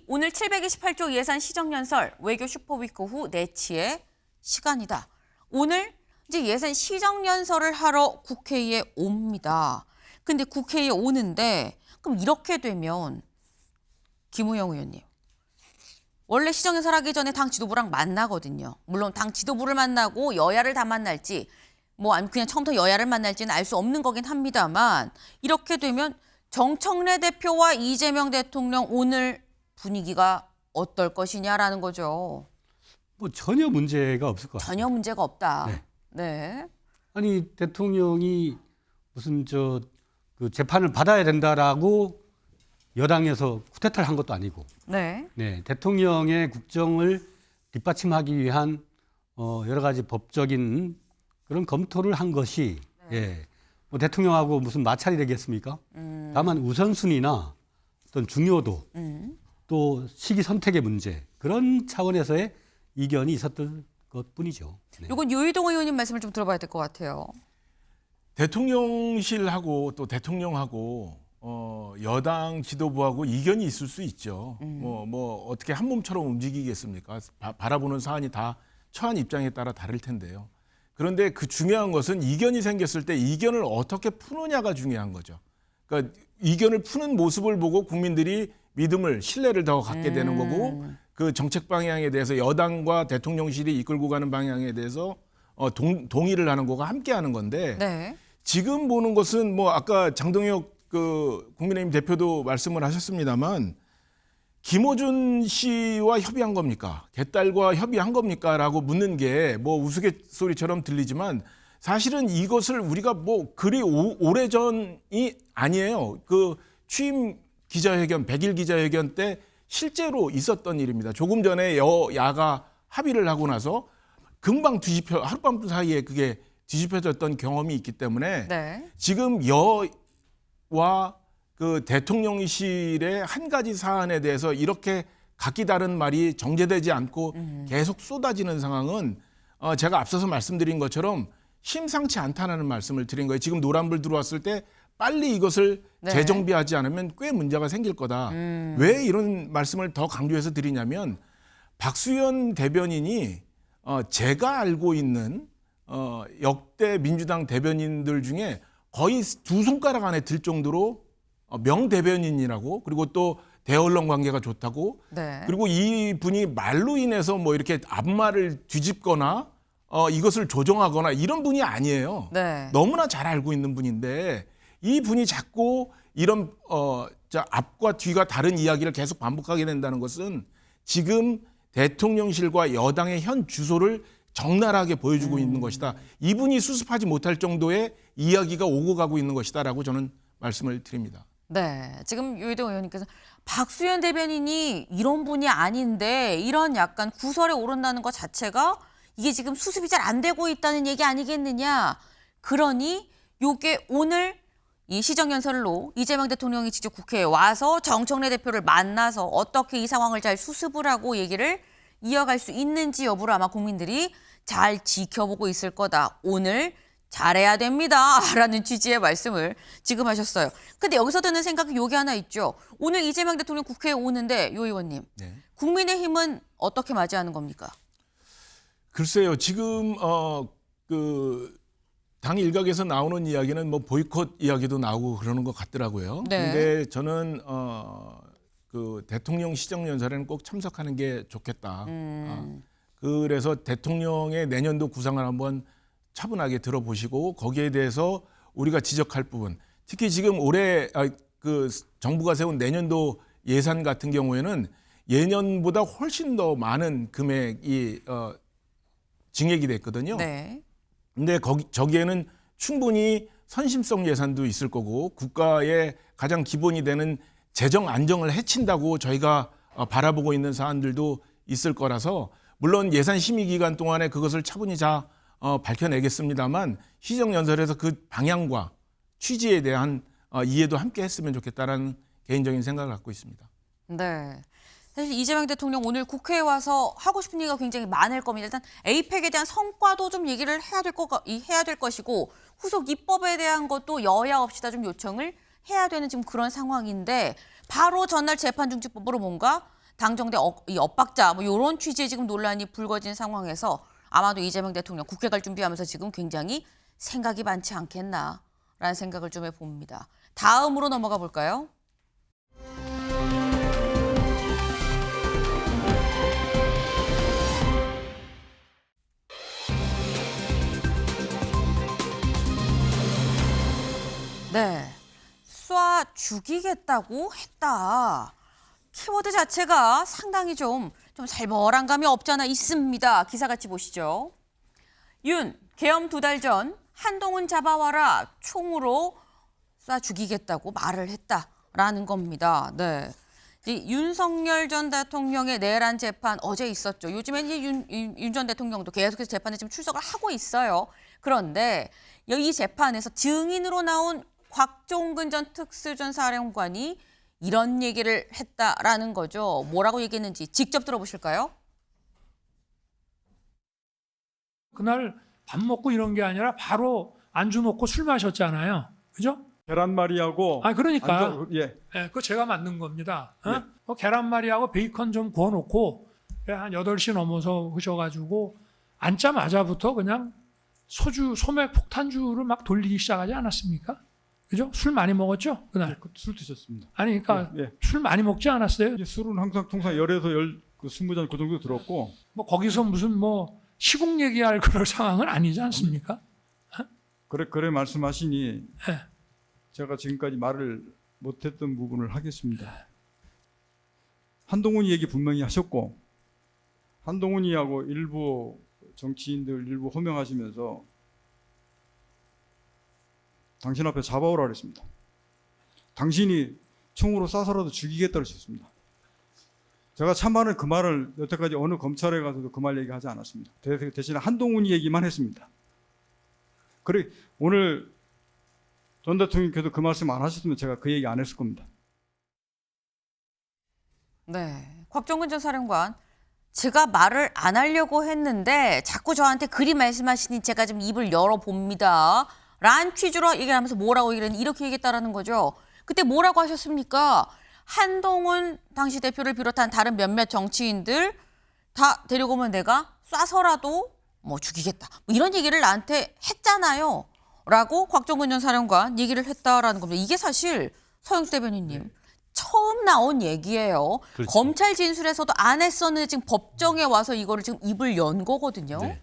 오늘 728조 예산 시정연설 외교 슈퍼위크 후 내치의 시간이다. 오늘 이제 예산 시정연설을 하러 국회에 옵니다. 근데 국회에 오는데 그럼 이렇게 되면 김우영 의원님 원래 시정연설 하기 전에 당 지도부랑 만나거든요. 물론 당 지도부를 만나고 여야를 다 만날지 뭐 아니면 그냥 처음부터 여야를 만날지는 알 수 없는 거긴 합니다만 이렇게 되면 정청래 대표와 이재명 대통령 오늘 분위기가 어떨 것이냐라는 거죠. 뭐 전혀 문제가 없을 것 같아요. 전혀 문제가 없다. 네. 네. 아니 대통령이 무슨 그 재판을 받아야 된다라고 여당에서 쿠데타를 한 것도 아니고 네. 네, 대통령의 국정을 뒷받침하기 위한 여러 가지 법적인 그런 검토를 한 것이 예, 뭐 대통령하고 무슨 마찰이 되겠습니까? 다만 우선순위나 어떤 중요도 또 시기 선택의 문제 그런 차원에서의 이견이 있었던 것뿐이죠. 네. 이건 유희동 의원님 말씀을 좀 들어봐야 될 것 같아요. 대통령실하고 또 대통령하고 여당 지도부하고 이견이 있을 수 있죠. 뭐 어떻게 한 몸처럼 움직이겠습니까? 바라보는 사안이 다 처한 입장에 따라 다를 텐데요. 그런데 그 중요한 것은 이견이 생겼을 때 이견을 어떻게 푸느냐가 중요한 거죠. 그러니까 이견을 푸는 모습을 보고 국민들이 믿음을, 신뢰를 더 갖게 되는 거고 그 정책 방향에 대해서 여당과 대통령실이 이끌고 가는 방향에 대해서 동의를 하는 거가 함께 하는 건데 네. 지금 보는 것은 뭐 아까 장동혁 그 국민의힘 대표도 말씀을 하셨습니다만 김어준 씨와 협의한 겁니까? 개딸과 협의한 겁니까? 라고 묻는 게 뭐 우스갯소리처럼 들리지만 사실은 이것을 우리가 뭐 그리 오래전이 아니에요. 그 취임 기자회견, 100일 기자회견 때 실제로 있었던 일입니다. 조금 전에 여야가 합의를 하고 나서 금방 하룻밤 사이에 그게 뒤집혀졌던 경험이 있기 때문에 네. 지금 여와 그 대통령실의 한 가지 사안에 대해서 이렇게 각기 다른 말이 정제되지 않고 계속 쏟아지는 상황은 제가 앞서서 말씀드린 것처럼 심상치 않다는 말씀을 드린 거예요. 지금 노란불 들어왔을 때 빨리 이것을 네. 재정비하지 않으면 꽤 문제가 생길 거다. 왜 이런 말씀을 더 강조해서 드리냐면 박수현 대변인이 제가 알고 있는 역대 민주당 대변인들 중에 거의 두 손가락 안에 들 정도로 명대변인이라고, 그리고 또 대언론 관계가 좋다고, 네. 그리고 이 분이 말로 인해서 뭐 이렇게 앞말을 뒤집거나 이것을 조정하거나 이런 분이 아니에요. 네. 너무나 잘 알고 있는 분인데 이 분이 자꾸 이런 앞과 뒤가 다른 이야기를 계속 반복하게 된다는 것은 지금 대통령실과 여당의 현 주소를 적나라하게 보여주고 있는 것이다. 이분이 수습하지 못할 정도의 이야기가 오고 가고 있는 것이다라고 저는 말씀을 드립니다. 네, 지금 유희동 의원님께서 박수현 대변인이 이런 분이 아닌데 이런 약간 구설에 오른다는 것 자체가 이게 지금 수습이 잘 안 되고 있다는 얘기 아니겠느냐. 그러니 요게 오늘 이 시정연설로 이재명 대통령이 직접 국회에 와서 정청래 대표를 만나서 어떻게 이 상황을 잘 수습을 하고 얘기를 이어갈 수 있는지 여부를 아마 국민들이 잘 지켜보고 있을 거다. 오늘 잘해야 됩니다. 라는 취지의 말씀을 지금 하셨어요. 근데 여기서 드는 생각이 요게 하나 있죠. 오늘 이재명 대통령 국회에 오는데 요 의원님, 네. 국민의힘은 어떻게 맞이하는 겁니까? 글쎄요, 지금 그 당 일각에서 나오는 이야기는 뭐 보이콧 이야기도 나오고 그러는 것 같더라고요. 네. 근데 저는 그 대통령 시정연설에는 꼭 참석하는 게 좋겠다. 그래서 대통령의 내년도 구상을 한번 차분하게 들어보시고 거기에 대해서 우리가 지적할 부분, 특히 지금 올해 그 정부가 세운 내년도 예산 같은 경우에는 예년보다 훨씬 더 많은 금액이 증액이 됐거든요. 네. 근데 저기에는 충분히 선심성 예산도 있을 거고 국가의 가장 기본이 되는 재정 안정을 해친다고 저희가 바라보고 있는 사안들도 있을 거라서 물론 예산 심의 기간 동안에 그것을 차분히 밝혀내겠습니다만 시정연설에서 그 방향과 취지에 대한 이해도 함께 했으면 좋겠다라는 개인적인 생각을 갖고 있습니다. 네. 사실 이재명 대통령 오늘 국회에 와서 하고 싶은 얘기가 굉장히 많을 겁니다. 일단 에이펙에 대한 성과도 좀 얘기를 해야 될 것이고 후속 입법에 대한 것도 여야 없이 다 좀 요청을 해야 되는 지금 그런 상황인데 바로 전날 재판중지법으로 뭔가 당정대 이 엇박자 뭐 이런 취지의 지금 논란이 불거진 상황에서 아마도 이재명 대통령 국회 갈 준비하면서 지금 굉장히 생각이 많지 않겠나라는 생각을 좀 해봅니다. 다음으로 넘어가 볼까요? 네, 쏴 죽이겠다고 했다. 키워드 자체가 상당히 좀 살벌한 감이 없지 않아 있습니다. 기사 같이 보시죠. 윤, 계엄 2달 전 한동훈 잡아와라 총으로 쏴 죽이겠다고 말을 했다라는 겁니다. 네. 윤석열 전 대통령의 내란 재판 어제 있었죠. 요즘엔 윤 전 대통령도 계속해서 재판에 지금 출석을 하고 있어요. 그런데 이 재판에서 증인으로 나온 곽종근 전 특수전사령관이 이런 얘기를 했다라는 거죠. 뭐라고 얘기했는지 직접 들어보실까요? 그날 밥 먹고 이런 게 아니라 바로 안주 놓고 술 마셨잖아요. 그죠? 계란말이하고 그러니까 예. 그거 제가 만든 겁니다. 예. 계란말이하고 베이컨 좀 구워 놓고 한 8시 넘어서 오셔가지고 앉자마자부터 그냥 소맥 폭탄주를 막 돌리기 시작하지 않았습니까? 그죠? 술 많이 먹었죠? 그날. 술 드셨습니다. 아니 그러니까 예. 술 많이 먹지 않았어요? 이제 술은 항상 통상 10에서 20잔 그 정도 들었고 뭐 거기서 무슨 뭐 시국 얘기할 그럴 상황은 아니지 않습니까? 그래 말씀하시니 네. 제가 지금까지 말을 못했던 부분을 하겠습니다. 한동훈이 얘기 분명히 하셨고 한동훈이하고 일부 정치인들 일부 호명하시면서 당신 앞에 잡아오라 그랬습니다. 당신이 총으로 쏴서라도 죽이겠다고 했습니다. 제가 참말은 그 말을 여태까지 어느 검찰에 가서도 그 말 얘기하지 않았습니다. 대신에 한동훈이 얘기만 했습니다. 그래 오늘 전 대통령께서 그 말씀 안 하셨으면 제가 그 얘기 안 했을 겁니다. 네, 곽종근 전 사령관, 제가 말을 안 하려고 했는데 자꾸 저한테 그리 말씀하시니 제가 좀 입을 열어봅니다. 란 퀴즈로 얘기하면서 뭐라고 얘기했는지 이렇게 얘기했다라는 거죠. 그때 뭐라고 하셨습니까? 한동훈 당시 대표를 비롯한 다른 몇몇 정치인들 다 데리고 오면 내가 쏴서라도 뭐 죽이겠다. 뭐 이런 얘기를 나한테 했잖아요. 라고 곽종근 전 사령관 얘기를 했다라는 겁니다. 이게 사실 서영수 대변인님 처음 나온 얘기예요. 그렇죠. 검찰 진술에서도 안 했었는데 지금 법정에 와서 이거를 지금 입을 연 거거든요. 네.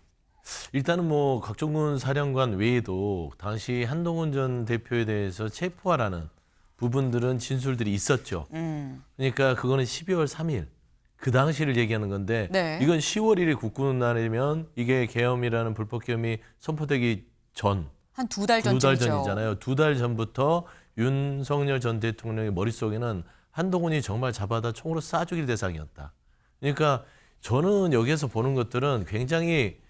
일단은 뭐 곽종근 사령관 외에도 당시 한동훈 전 대표에 대해서 체포하라는 부분들은 진술들이 있었죠. 그러니까 그거는 12월 3일 그 당시를 얘기하는 건데 네. 이건 10월 1일 국군 날이면 이게 계엄이라는 불법 계엄이 선포되기 전 한 두 달 두 전쯤이죠. 달 전이잖아요. 2달 전부터 윤석열 전 대통령의 머릿속에는 한동훈이 정말 잡아다 총으로 쏴 죽일 대상이었다. 그러니까 저는 여기에서 보는 것들은 굉장히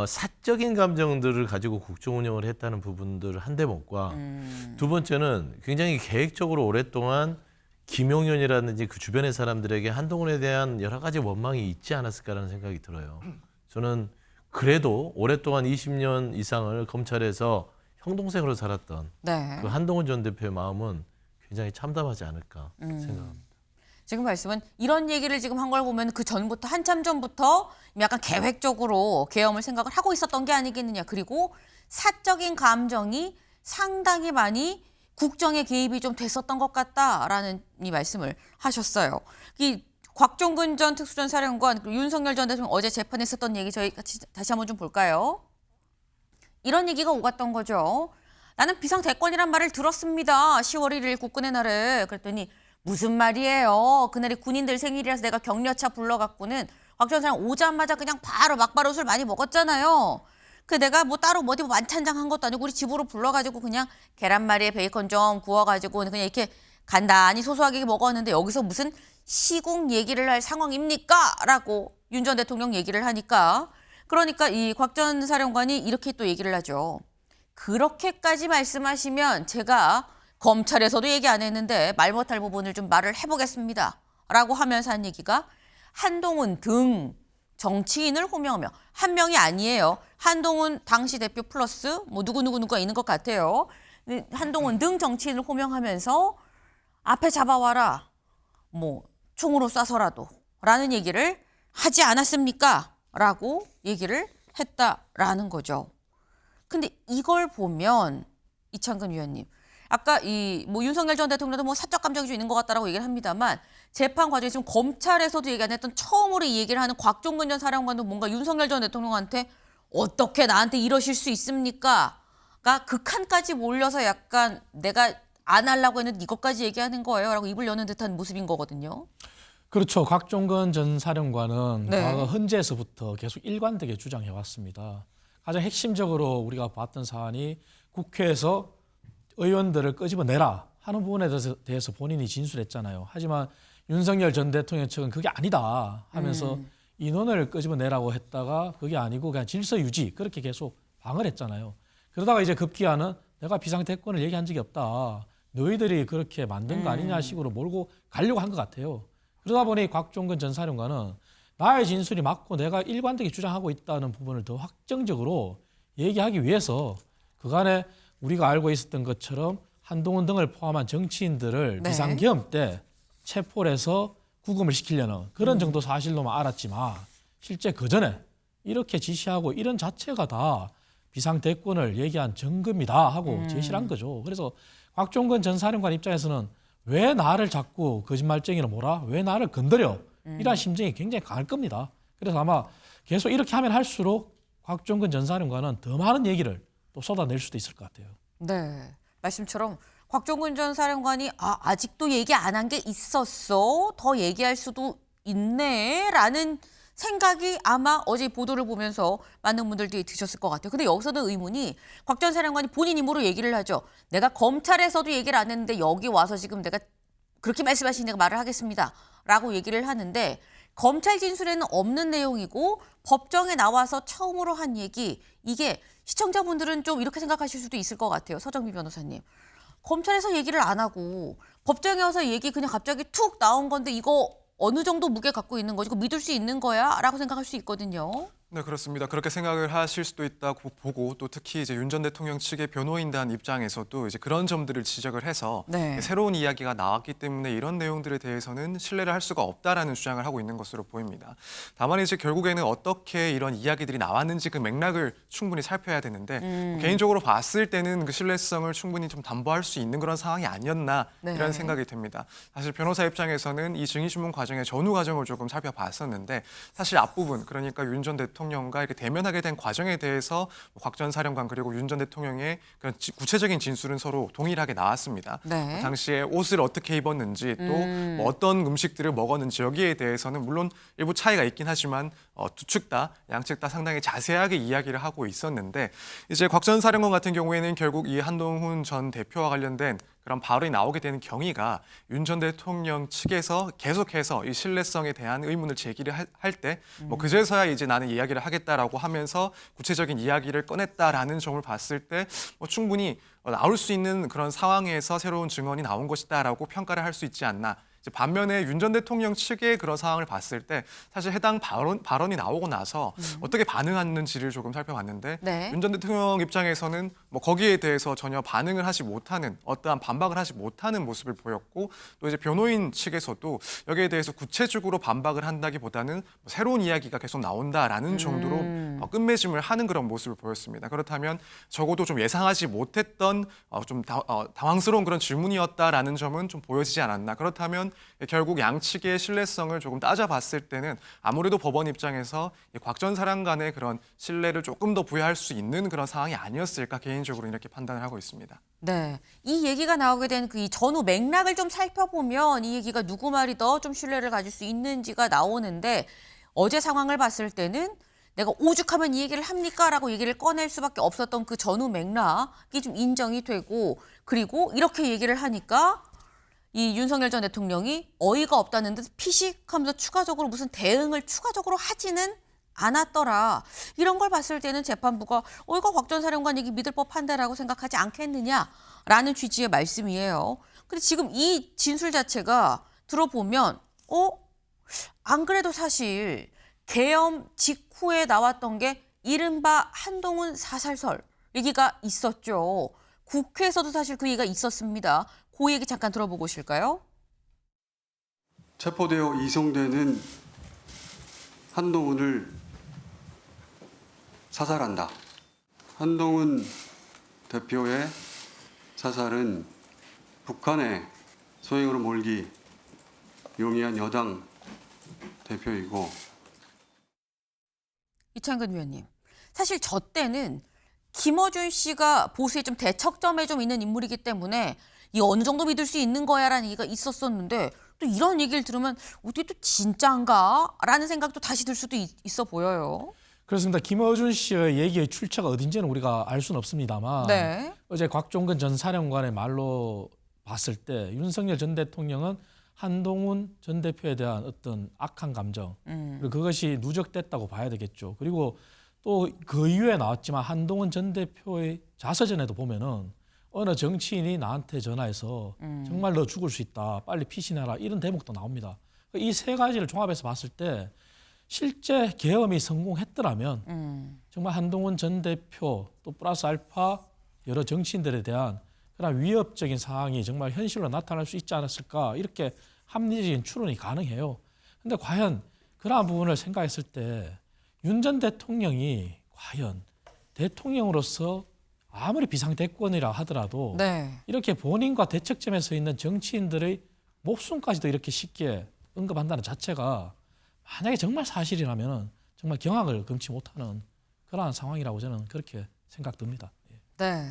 사적인 감정들을 가지고 국정 운영을 했다는 부분들 한 대목과 두 번째는 굉장히 계획적으로 오랫동안 김용현이라든지 그 주변의 사람들에게 한동훈에 대한 여러 가지 원망이 있지 않았을까라는 생각이 들어요. 저는 그래도 오랫동안 20년 이상을 검찰에서 형 동생으로 살았던 네. 그 한동훈 전 대표의 마음은 굉장히 참담하지 않을까 생각합니다. 지금 말씀은 이런 얘기를 지금 한 걸 보면 그 전부터 한참 전부터 약간 계획적으로 계엄을 생각을 하고 있었던 게 아니겠느냐. 그리고 사적인 감정이 상당히 많이 국정에 개입이 좀 됐었던 것 같다라는 이 말씀을 하셨어요. 이 곽종근 전 특수전 사령관, 그리고 윤석열 전 대통령 어제 재판에 있었던 얘기 저희 같이 다시 한번 좀 볼까요? 이런 얘기가 오갔던 거죠. 나는 비상대권이란 말을 들었습니다. 10월 1일 국군의 날에. 그랬더니 무슨 말이에요. 그날이 군인들 생일이라서 내가 격려차 불러갖고는 곽 전 사령 오자마자 그냥 바로 막바로 술 많이 먹었잖아요. 그 내가 뭐 따로 어디 만찬장 한 것도 아니고 우리 집으로 불러가지고 그냥 계란말이에 베이컨 좀 구워가지고 그냥 이렇게 간단히 소소하게 먹었는데 여기서 무슨 시국 얘기를 할 상황입니까? 라고 윤 전 대통령 얘기를 하니까 그러니까 이 곽 전 사령관이 이렇게 또 얘기를 하죠. 그렇게까지 말씀하시면 제가 검찰에서도 얘기 안 했는데 말 못할 부분을 좀 말을 해보겠습니다. 라고 하면서 한 얘기가 한동훈 등 정치인을 호명하며 한 명이 아니에요. 한동훈 당시 대표 플러스 뭐 누구누구가 있는 것 같아요. 한동훈 등 정치인을 호명하면서 앞에 잡아와라. 뭐 총으로 쏴서라도 라는 얘기를 하지 않았습니까? 라고 얘기를 했다라는 거죠. 근데 이걸 보면 이창근 위원님, 아까 이 뭐 윤석열 전 대통령도 뭐 사적 감정이 좀 있는 것 같다라고 얘기를 합니다만 재판 과정에 지금 검찰에서도 얘기 안 했던 처음으로 이 얘기를 하는 곽종근 전 사령관도 뭔가 윤석열 전 대통령한테 어떻게 나한테 이러실 수 있습니까?가 극한까지 몰려서 약간 내가 안 하려고 했는데 이것까지 얘기하는 거예요라고 입을 여는 듯한 모습인 거거든요. 그렇죠. 곽종근 전 사령관은 네. 과거 헌재에서부터 계속 일관되게 주장해 왔습니다. 가장 핵심적으로 우리가 봤던 사안이 국회에서 의원들을 끄집어내라 하는 부분에 대해서 본인이 진술했잖아요. 하지만 윤석열 전 대통령 측은 그게 아니다 하면서 인원을 끄집어내라고 했다가 그게 아니고 그냥 질서 유지 그렇게 계속 방을 했잖아요. 그러다가 이제 급기야는 내가 비상대권을 얘기한 적이 없다. 너희들이 그렇게 만든 거 아니냐 식으로 몰고 가려고 한 것 같아요. 그러다 보니 곽종근 전 사령관은 나의 진술이 맞고 내가 일관되게 주장하고 있다는 부분을 더 확정적으로 얘기하기 위해서 그간에 우리가 알고 있었던 것처럼 한동훈 등을 포함한 정치인들을 네. 비상계엄 때 체포를 해서 구금을 시키려는 그런 정도 사실로만 알았지만 실제 그전에 이렇게 지시하고 이런 자체가 다 비상대권을 얘기한 증거입니다 하고 제시를 한 거죠. 그래서 곽종근 전 사령관 입장에서는 왜 나를 자꾸 거짓말쟁이로 몰아? 왜 나를 건드려? 이런 심정이 굉장히 강할 겁니다. 그래서 아마 계속 이렇게 하면 할수록 곽종근 전 사령관은 더 많은 얘기를 또 쏟아낼 수도 있을 것 같아요. 네, 말씀처럼 곽종근 전 사령관이 아직도 얘기 안 한 게 있었어? 더 얘기할 수도 있네? 라는 생각이 아마 어제 보도를 보면서 많은 분들이 드셨을 것 같아요. 근데 여기서도 의문이 곽 전 사령관이 본인 입으로 얘기를 하죠. 내가 검찰에서도 얘기를 안 했는데 여기 와서 지금 내가 그렇게 말씀하시니 내가 말을 하겠습니다. 라고 얘기를 하는데 검찰 진술에는 없는 내용이고 법정에 나와서 처음으로 한 얘기, 이게 시청자분들은 좀 이렇게 생각하실 수도 있을 것 같아요. 서정미 변호사님. 검찰에서 얘기를 안 하고 법정에 와서 얘기 그냥 갑자기 툭 나온 건데 이거 어느 정도 무게 갖고 있는 거지? 이거 믿을 수 있는 거야? 라고 생각할 수 있거든요. 네, 그렇습니다. 그렇게 생각을 하실 수도 있다고 보고 또 특히 이제 윤 전 대통령 측의 변호인단 입장에서도 이제 그런 점들을 지적을 해서 네. 새로운 이야기가 나왔기 때문에 이런 내용들에 대해서는 신뢰를 할 수가 없다라는 주장을 하고 있는 것으로 보입니다. 다만 이제 결국에는 어떻게 이런 이야기들이 나왔는지 그 맥락을 충분히 살펴야 되는데 개인적으로 봤을 때는 그 신뢰성을 충분히 좀 담보할 수 있는 그런 상황이 아니었나 네. 이런 생각이 듭니다. 사실 변호사 입장에서는 이 증인신문 과정의 전후 과정을 조금 살펴봤었는데 사실 앞부분 그러니까 윤 전 대통령과 이렇게 대면하게 된 과정에 대해서 곽 전 사령관 그리고 윤 전 대통령의 그런 구체적인 진술은 서로 동일하게 나왔습니다. 네. 당시에 옷을 어떻게 입었는지 또 뭐 어떤 음식들을 먹었는지 여기에 대해서는 물론 일부 차이가 있긴 하지만 두 측 다 양측 다 상당히 자세하게 이야기를 하고 있었는데 이제 곽 전 사령관 같은 경우에는 결국 이 한동훈 전 대표와 관련된 그런 발언이 나오게 되는 경위가 윤 전 대통령 측에서 계속해서 이 신뢰성에 대한 의문을 제기를 할 때 뭐 그제서야 이제 나는 이야기를 하겠다라고 하면서 구체적인 이야기를 꺼냈다라는 점을 봤을 때 뭐 충분히 나올 수 있는 그런 상황에서 새로운 증언이 나온 것이다라고 평가를 할 수 있지 않나. 반면에 윤 전 대통령 측의 그런 상황을 봤을 때 사실 해당 발언이 나오고 나서 어떻게 반응했는지를 조금 살펴봤는데 네. 윤 전 대통령 입장에서는 뭐 거기에 대해서 전혀 반응을 하지 못하는 어떠한 반박을 하지 못하는 모습을 보였고 또 이제 변호인 측에서도 여기에 대해서 구체적으로 반박을 한다기보다는 뭐 새로운 이야기가 계속 나온다라는 정도로 끝맺음을 하는 그런 모습을 보였습니다. 그렇다면 적어도 좀 예상하지 못했던 좀 당황스러운 그런 질문이었다라는 점은 좀 보여지지 않았나. 그렇다면 결국 양측의 신뢰성을 조금 따져봤을 때는 아무래도 법원 입장에서 곽 전 사령관의 그런 신뢰를 조금 더 부여할 수 있는 그런 상황이 아니었을까 개인적으로 이렇게 판단을 하고 있습니다. 네, 이 얘기가 나오게 된 그 이 전후 맥락을 좀 살펴보면 이 얘기가 누구 말이 더 좀 신뢰를 가질 수 있는지가 나오는데 어제 상황을 봤을 때는 내가 오죽하면 이 얘기를 합니까? 라고 얘기를 꺼낼 수밖에 없었던 그 전후 맥락이 좀 인정이 되고 그리고 이렇게 얘기를 하니까 이 윤석열 전 대통령이 어이가 없다는 듯 피식하면서 추가적으로 무슨 대응을 추가적으로 하지는 않았더라. 이런 걸 봤을 때는 재판부가 이거 곽 전 사령관 얘기 믿을 법한다라고 생각하지 않겠느냐라는 취지의 말씀이에요. 근데 지금 이 진술 자체가 들어보면 안 그래도 사실 계엄 직후에 나왔던 게 이른바 한동훈 사살설 얘기가 있었죠. 국회에서도 사실 그 얘기가 있었습니다. 그 얘기 잠깐 들어보고 오실까요? 체포되어 이송되는 한동훈을 사살한다. 한동훈 대표의 사살은 북한의 소행으로 몰기 용이한 여당 대표이고 이창근 위원님, 사실 저 때는 김어준 씨가 보수의 좀 대척점에 좀 있는 인물이기 때문에 이 어느 정도 믿을 수 있는 거야라는 얘기가 있었었는데 또 이런 얘기를 들으면 어떻게 또 진짜인가? 라는 생각도 다시 들 수도 있어 보여요. 그렇습니다. 김어준 씨의 얘기의 출처가 어딘지는 우리가 알 수는 없습니다만 네. 어제 곽종근 전 사령관의 말로 봤을 때 윤석열 전 대통령은 한동훈 전 대표에 대한 어떤 악한 감정 그리고 그것이 누적됐다고 봐야 되겠죠. 그리고 또 그 이후에 나왔지만 한동훈 전 대표의 자서전에도 보면은 어느 정치인이 나한테 전화해서 정말 너 죽을 수 있다. 빨리 피신해라. 이런 대목도 나옵니다. 이 세 가지를 종합해서 봤을 때 실제 계엄이 성공했더라면 정말 한동훈 전 대표 또 플러스 알파 여러 정치인들에 대한 그런 위협적인 상황이 정말 현실로 나타날 수 있지 않았을까 이렇게 합리적인 추론이 가능해요. 그런데 과연 그러한 부분을 생각했을 때 윤 전 대통령이 과연 대통령으로서 아무리 비상대권이라 하더라도 네. 이렇게 본인과 대척점에 서 있는 정치인들의 목숨까지도 이렇게 쉽게 언급한다는 자체가 만약에 정말 사실이라면 정말 경악을 금치 못하는 그러한 상황이라고 저는 그렇게 생각됩니다. 네.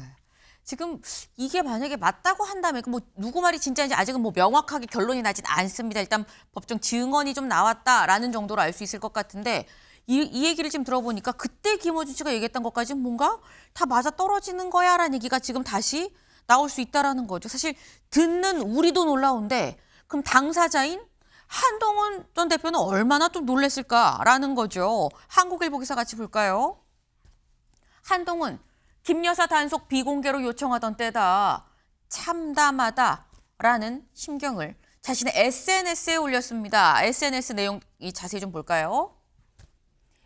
지금 이게 만약에 맞다고 한다면 뭐 누구 말이 진짜인지 아직은 뭐 명확하게 결론이 나진 않습니다. 일단 법정 증언이 좀 나왔다라는 정도로 알 수 있을 것 같은데 이 얘기를 지금 들어보니까 그때 김어준 씨가 얘기했던 것까지 뭔가 다 맞아 떨어지는 거야라는 얘기가 지금 다시 나올 수 있다라는 거죠. 사실 듣는 우리도 놀라운데 그럼 당사자인 한동훈 전 대표는 얼마나 좀 놀랬을까라는 거죠. 한국일보 기사 같이 볼까요? 한동훈, 김 여사 단속 비공개로 요청하던 때다. 참담하다라는 심경을 자신의 SNS에 올렸습니다. SNS 내용 자세히 좀 볼까요?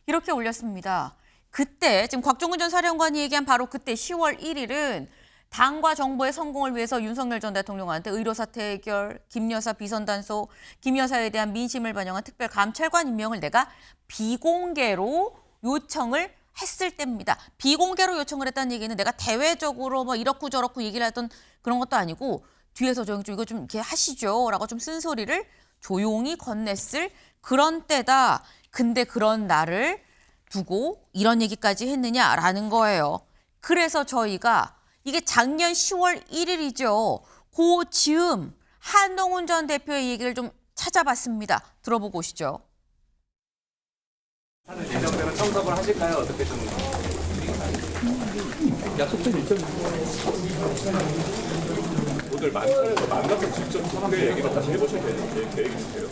이렇게 올렸습니다. 그때 지금 곽종근 전 사령관이 얘기한 바로 그때 10월 1일은 당과 정부의 성공을 위해서 윤석열 전 대통령한테 의료사태 해결, 김 여사 비선 단속, 김 여사에 대한 민심을 반영한 특별 감찰관 임명을 내가 비공개로 요청을 했을 때입니다. 비공개로 요청을 했다는 얘기는 내가 대외적으로 뭐 이렇고 저렇고 얘기를 하던 그런 것도 아니고 뒤에서 좀 이거 좀 이렇게 하시죠 라고 좀 쓴소리를 조용히 건넸을 그런 때다. 근데 그런 나를 두고 이런 얘기까지 했느냐라는 거예요. 그래서 저희가 이게 작년 10월 1일이죠. 그 즈음 한동훈 전 대표의 얘기를 좀 찾아봤습니다. 들어보고 오시죠. 예정대로 참석을 하실까요? 어떻게 좀 약속된 일정 오늘 만나서 직접 사람들 얘기를 다시 해보셔야 되는 계획이 있으세요?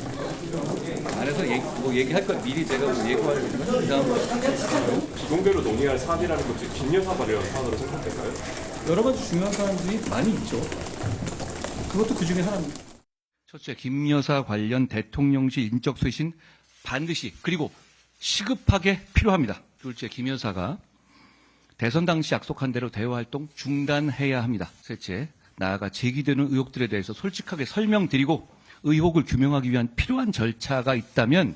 안에서 얘기할 건 미리 제가 예고할 그 다음 비공개로 논의할 사안이라는 것이 김 여사 관련 사안으로 생각될까요? 여러 가지 중요한 사안들이 많이 있죠. 그것도 그 중에 하나입니다. 첫째, 김 여사 관련 대통령실 인적 쇄신 반드시 그리고 시급하게 필요합니다. 둘째, 김 여사가 대선 당시 약속한 대로 대화활동 중단해야 합니다. 셋째, 나아가 제기되는 의혹들에 대해서 솔직하게 설명드리고 의혹을 규명하기 위한 필요한 절차가 있다면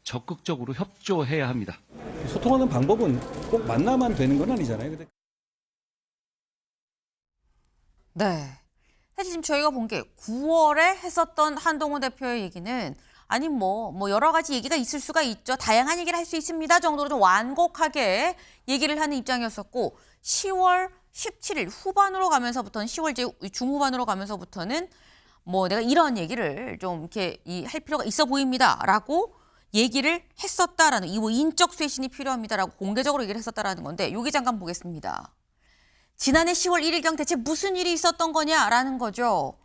적극적으로 협조해야 합니다. 소통하는 방법은 꼭 만나만 되는 건 아니잖아요. 근데 네. 사실 지금 저희가 본 게 9월에 했었던 한동훈 대표의 얘기는 아니 뭐 여러 가지 얘기가 있을 수가 있죠. 다양한 얘기를 할 수 있습니다 정도로 좀 완곡하게 얘기를 하는 입장이었었고 10월 17일 후반으로 가면서부터는 10월 중후반으로 가면서부터는 뭐 내가 이런 얘기를 좀 이렇게 할 필요가 있어 보입니다라고 얘기를 했었다라는 이 뭐 인적 쇄신이 필요합니다라고 공개적으로 얘기를 했었다라는 건데 여기 잠깐 보겠습니다. 지난해 10월 1일경 대체 무슨 일이 있었던 거냐라는 거죠.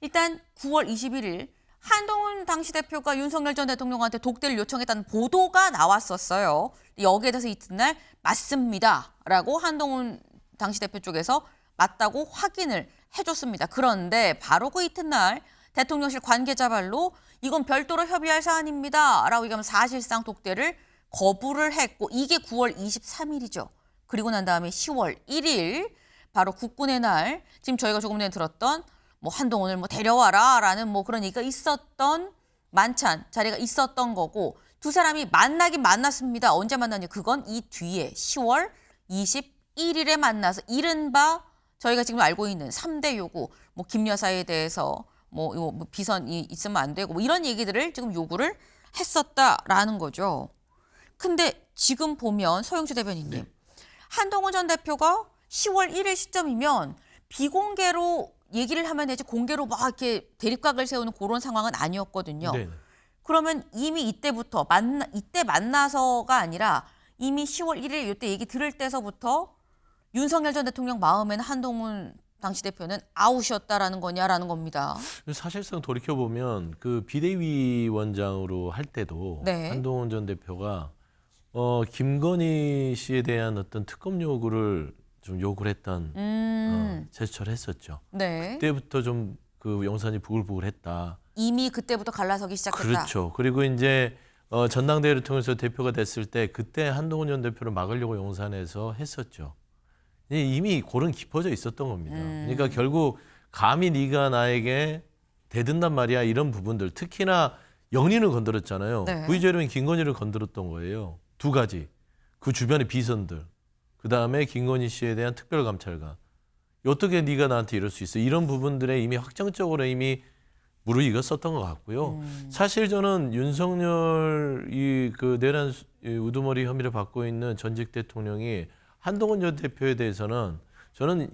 일단 9월 21일 한동훈 당시 대표가 윤석열 전 대통령한테 독대를 요청했다는 보도가 나왔었어요. 여기에 대해서 이튿날 맞습니다라고 한동훈 당시 대표 쪽에서 맞다고 확인을 해줬습니다. 그런데 바로 그 이튿날 대통령실 관계자 발로 이건 별도로 협의할 사안입니다 라고 얘기하면 사실상 독대를 거부를 했고 이게 9월 23일이죠. 그리고 난 다음에 10월 1일 바로 국군의 날 지금 저희가 조금 전에 들었던 뭐 한동훈을 뭐 데려와라라는 뭐 그런 얘기가 있었던 만찬 자리가 있었던 거고 두 사람이 만나긴 만났습니다. 언제 만났냐? 그건 이 뒤에 10월 21일에 만나서 이른바 저희가 지금 알고 있는 3대 요구 뭐 김 여사에 대해서 뭐 비선이 있으면 안 되고 뭐 이런 얘기들을 지금 요구를 했었다라는 거죠. 근데 지금 보면 서영주 대변인님 한동훈 전 대표가 10월 1일 시점이면 비공개로 얘기를 하면 되지 공개로 막 이렇게 대립각을 세우는 그런 상황은 아니었거든요. 네. 그러면 이미 이때부터 이때 만나서가 아니라 이미 10월 1일 이때 얘기 들을 때서부터 윤석열 전 대통령 마음에는 한동훈 당시 대표는 아웃이었다라는 거냐라는 겁니다. 사실상 돌이켜 보면 그 비대위원장으로 할 때도 네. 한동훈 전 대표가 김건희 씨에 대한 어떤 특검 요구를 좀 요구를 했던 제스처를 했었죠. 네. 그때부터 좀 그 용산이 부글부글했다. 이미 그때부터 갈라서기 시작했다. 그렇죠. 그리고 이제 전당대회를 통해서 대표가 됐을 때 그때 한동훈 전 대표를 막으려고 용산에서 했었죠. 이미 골은 깊어져 있었던 겁니다. 그러니까 결국 감히 네가 나에게 대든단 말이야 이런 부분들 특히나 영리는 건드렸잖아요. 네. 부의제로인 김건희를 건드렸던 거예요. 두 가지. 그 주변의 비선들. 그다음에 김건희 씨에 대한 특별감찰관. 어떻게 네가 나한테 이럴 수 있어? 이런 부분들에 이미 확정적으로 이미 무르익었었던 것 같고요. 사실 저는 윤석열 그 내란 우두머리 혐의를 받고 있는 전직 대통령이 한동훈 전 대표에 대해서는 저는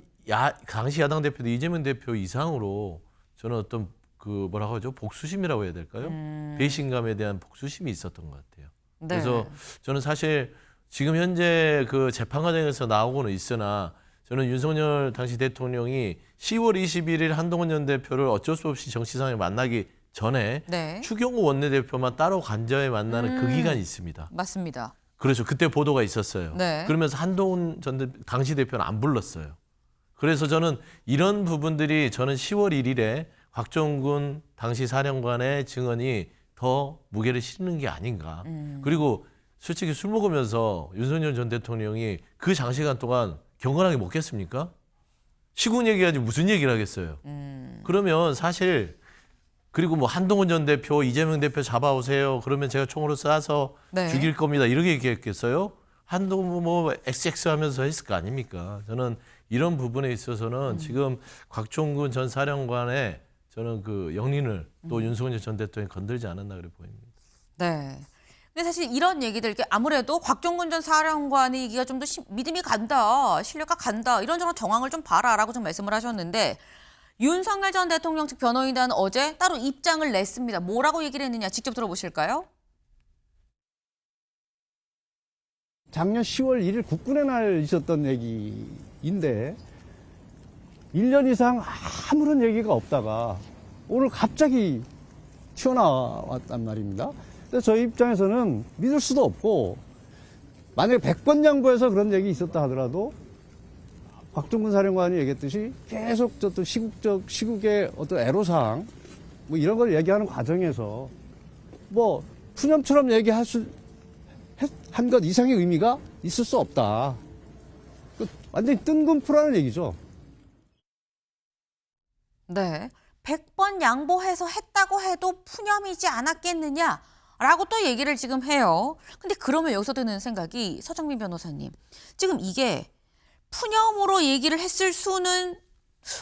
당시 야당 대표도 이재명 대표 이상으로 저는 어떤 그 뭐라고 하죠? 복수심이라고 해야 될까요? 배신감에 대한 복수심이 있었던 것 같아요. 네. 그래서 저는 사실 지금 현재 그 재판 과정에서 나오고는 있으나 저는 윤석열 당시 대통령이 10월 21일 한동훈 전 대표를 어쩔 수 없이 정치상에 만나기 전에 네. 추경호 원내대표만 따로 간접히 만나는 그 기간이 있습니다. 맞습니다. 그렇죠. 그때 보도가 있었어요. 네. 그러면서 한동훈 당시 대표는 안 불렀어요. 그래서 저는 이런 부분들이 저는 10월 1일에 곽종군 당시 사령관의 증언이 더 무게를 실는 게 아닌가. 그리고 솔직히 술 먹으면서 윤석열 전 대통령이 그 장시간 동안 경건하게 먹겠습니까? 시군 얘기하지 무슨 얘기를 하겠어요. 그러면 사실 그리고 뭐 한동훈 전 대표, 이재명 대표 잡아오세요. 그러면 제가 총으로 쏴서 네. 죽일 겁니다. 이렇게 얘기했겠어요? 한동훈 뭐 XX 하면서 했을 거 아닙니까? 저는 이런 부분에 있어서는 지금 곽종군 전 사령관의 저는 그 영린을 또 윤석열 전 대통령이 건들지 않았나 그래 보입니다. 네. 근데 사실 이런 얘기들 아무래도 곽종군 전 사령관의 얘기가 좀 더 믿음이 간다, 신뢰가 간다 이런저런 정황을 좀 봐라라고 좀 말씀을 하셨는데 윤석열 전 대통령 측 변호인단은 어제 따로 입장을 냈습니다. 뭐라고 얘기를 했느냐 직접 들어보실까요? 작년 10월 1일 국군의 날 있었던 얘기인데 1년 이상 아무런 얘기가 없다가 오늘 갑자기 튀어나왔단 말입니다. 그래서 저희 입장에서는 믿을 수도 없고 만약에 100번 양보해서 그런 얘기 있었다 하더라도 곽종군 사령관이 얘기했듯이 계속 어떤 시국의 어떤 애로사항 뭐 이런 걸 얘기하는 과정에서 뭐 푸념처럼 얘기할 한 것 이상의 의미가 있을 수 없다. 완전히 뜬금포라는 얘기죠. 네. 100번 양보해서 했다고 해도 푸념이지 않았겠느냐라고 또 얘기를 지금 해요. 근데 그러면 여기서 드는 생각이 서정민 변호사님. 지금 이게 푸념으로 얘기를 했을 수는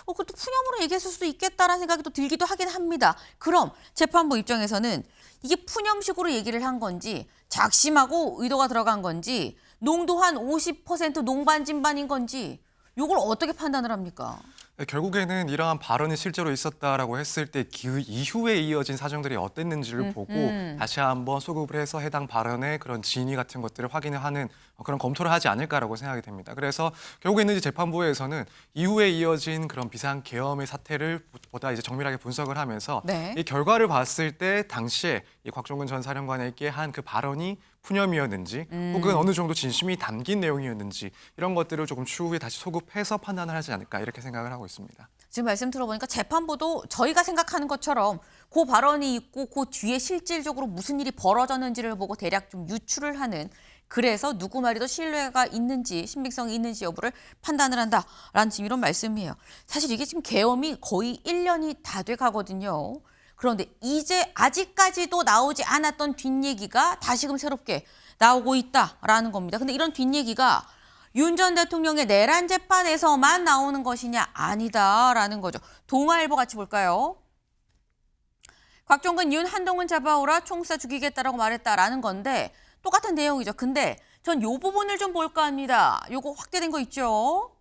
그것도 푸념으로 얘기했을 수도 있겠다라는 생각이 또 들기도 하긴 합니다. 그럼 재판부 입장에서는 이게 푸념식으로 얘기를 한 건지 작심하고 의도가 들어간 건지 농도 한 50% 농반진반인 건지 이걸 어떻게 판단을 합니까? 네, 결국에는 이러한 발언이 실제로 있었다라고 했을 때 그 이후에 이어진 사정들이 어땠는지를 보고 다시 한번 소급을 해서 해당 발언의 그런 진위 같은 것들을 확인을 하는 그런 검토를 하지 않을까라고 생각이 됩니다. 그래서 결국에는 이제 재판부에서는 이후에 이어진 그런 비상계엄의 사태를 보다 이제 정밀하게 분석을 하면서 네. 이 결과를 봤을 때 당시에 이 곽종근 전 사령관에게 한 그 발언이 푸념이었는지 혹은 어느 정도 진심이 담긴 내용이었는지 이런 것들을 조금 추후에 다시 소급해서 판단을 하지 않을까 이렇게 생각을 하고 있습니다. 지금 말씀 들어보니까 재판부도 저희가 생각하는 것처럼 그 발언이 있고 그 뒤에 실질적으로 무슨 일이 벌어졌는지를 보고 대략 좀 유추를 하는 그래서 누구 말이 더 신뢰가 있는지 신빙성이 있는지 여부를 판단을 한다라는 지금 이런 말씀이에요. 사실 이게 지금 계엄이 거의 1년이 다 돼 가거든요. 그런데 이제 아직까지도 나오지 않았던 뒷얘기가 다시금 새롭게 나오고 있다라는 겁니다. 근데 이런 뒷얘기가 윤 전 대통령의 내란 재판에서만 나오는 것이냐 아니다라는 거죠. 동아일보 같이 볼까요? 곽종근 윤 한동훈 잡아오라 총 쏴 죽이겠다라고 말했다라는 건데 똑같은 내용이죠. 근데 전 요 부분을 좀 볼까 합니다. 요거 확대된 거 있죠?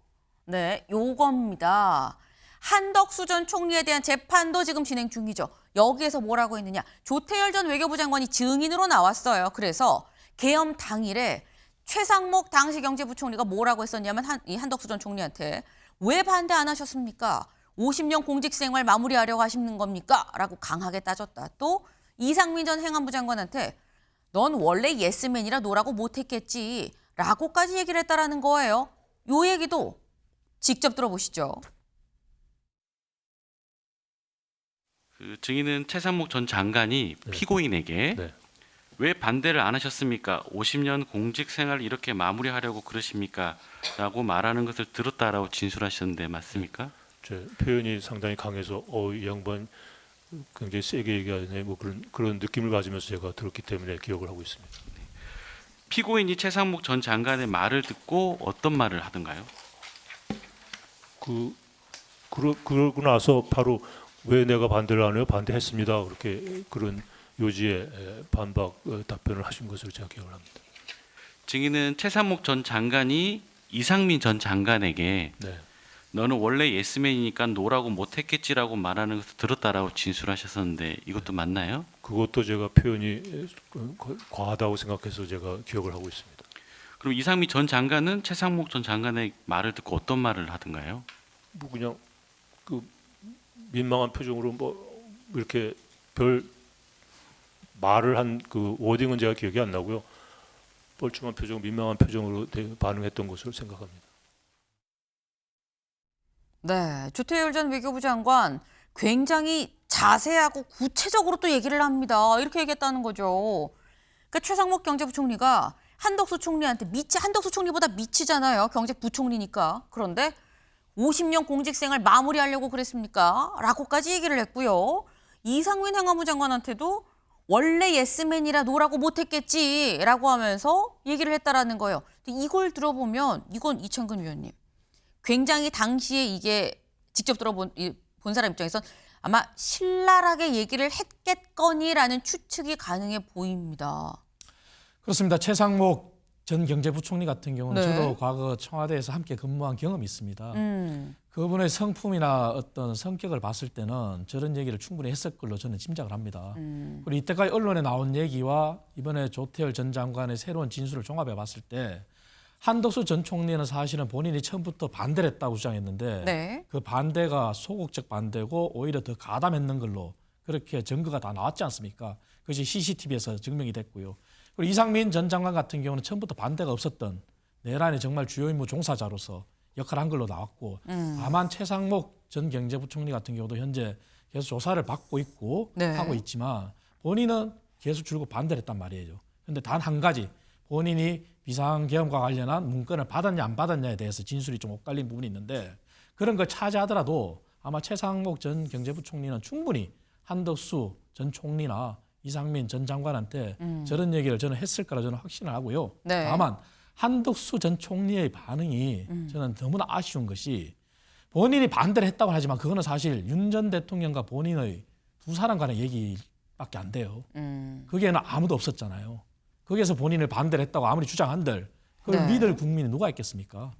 네, 요겁니다. 한덕수 전 총리에 대한 재판도 지금 진행 중이죠. 여기에서 뭐라고 했느냐. 조태열 전 외교부 장관이 증인으로 나왔어요. 그래서 계엄 당일에 최상목 당시 경제부총리가 뭐라고 했었냐면 이 한덕수 전 총리한테 왜 반대 안 하셨습니까? 50년 공직생활 마무리하려고 하시는 겁니까? 라고 강하게 따졌다. 또 이상민 전 행안부 장관한테 넌 원래 예스맨이라 노라고 못했겠지 라고까지 얘기를 했다라는 거예요. 요 얘기도 직접 들어보시죠. 그 증인은 최상목 전 장관이 피고인에게 왜 반대를 안 하셨습니까? 50년 공직 생활 이렇게 마무리하려고 그러십니까? 라고 말하는 것을 들었다라고 진술하셨는데 맞습니까? 제 표현이 상당히 강해서 이 양반 굉장히 세게 얘기하네 뭐 그런 느낌을 가지면서 제가 들었기 때문에 기억을 하고 있습니다. 피고인이 최상목 전 장관의 말을 듣고 어떤 말을 하던가요? 그러고 나서 바로 왜 내가 반대를 안 해요? 반대했습니다. 그렇게 그런 요지의 반박 답변을 하신 것으로 제가 기억을 합니다. 증인은 최상목 전 장관이 이상민 전 장관에게 너는 원래 예스맨이니까 노라고 못했겠지라고 말하는 것을 들었다라고 진술하셨었는데 이것도 맞나요? 그것도 제가 표현이 과하다고 생각해서 제가 기억을 하고 있습니다. 그럼 이상민 전 장관은 최상목 전 장관의 말을 듣고 어떤 말을 하던가요? 뭐 그냥 그 민망한 표정으로 뭐 이렇게 별 말을 한 그 워딩은 제가 기억이 안 나고요. 뻘쭘한 표정, 민망한 표정으로 반응했던 것으로 생각합니다. 네, 조태열 전 외교부 장관 굉장히 자세하고 구체적으로 또 얘기를 합니다. 이렇게 얘기했다는 거죠. 그러니까 최상목 경제부총리가 한덕수 총리한테 한덕수 총리보다 미치잖아요. 경제부총리니까. 그런데 50년 공직생활 마무리하려고 그랬습니까? 라고까지 얘기를 했고요. 이상민 행안부 장관한테도 원래 예스맨이라 노라고 못했겠지라고 하면서 얘기를 했다라는 거예요. 근데 이걸 들어보면 이건 이창근 위원님 굉장히 당시에 이게 직접 들어본 본 사람 입장에선 아마 신랄하게 얘기를 했겠거니라는 추측이 가능해 보입니다. 그렇습니다. 최상목 전 경제부총리 같은 경우는 네. 저도 과거 청와대에서 함께 근무한 경험이 있습니다. 그분의 성품이나 어떤 성격을 봤을 때는 저런 얘기를 충분히 했을 걸로 저는 짐작을 합니다. 그리고 이때까지 언론에 나온 얘기와 이번에 조태열 전 장관의 새로운 진술을 종합해 봤을 때 한덕수 전 총리는 사실은 본인이 처음부터 반대를 했다고 주장했는데 네. 그 반대가 소극적 반대고 오히려 더 가담했는 걸로 그렇게 증거가 다 나왔지 않습니까? 그것이 CCTV에서 증명이 됐고요. 그리고 이상민 전 장관 같은 경우는 처음부터 반대가 없었던 내란의 정말 주요 임무 종사자로서 역할을 한 걸로 나왔고 다만 최상목 전 경제부총리 같은 경우도 현재 계속 조사를 받고 있고 네. 하고 있지만 본인은 계속 줄곧 반대를 했단 말이에요. 그런데 단 한 가지 본인이 비상계엄과 관련한 문건을 받았냐 안 받았냐에 대해서 진술이 좀 엇갈린 부분이 있는데 그런 걸 차지하더라도 아마 최상목 전 경제부총리는 충분히 한덕수 전 총리나 이상민 전 장관한테 저런 얘기를 저는 했을 거라 저는 확신을 하고요. 네. 다만 한덕수 전 총리의 반응이 저는 너무나 아쉬운 것이 본인이 반대를 했다고 하지만 그거는 사실 윤 전 대통령과 본인의 두 사람 간의 얘기밖에 안 돼요. 거기에는 아무도 없었잖아요. 거기에서 본인을 반대를 했다고 아무리 주장한들 그걸 네. 믿을 국민이 누가 있겠습니까?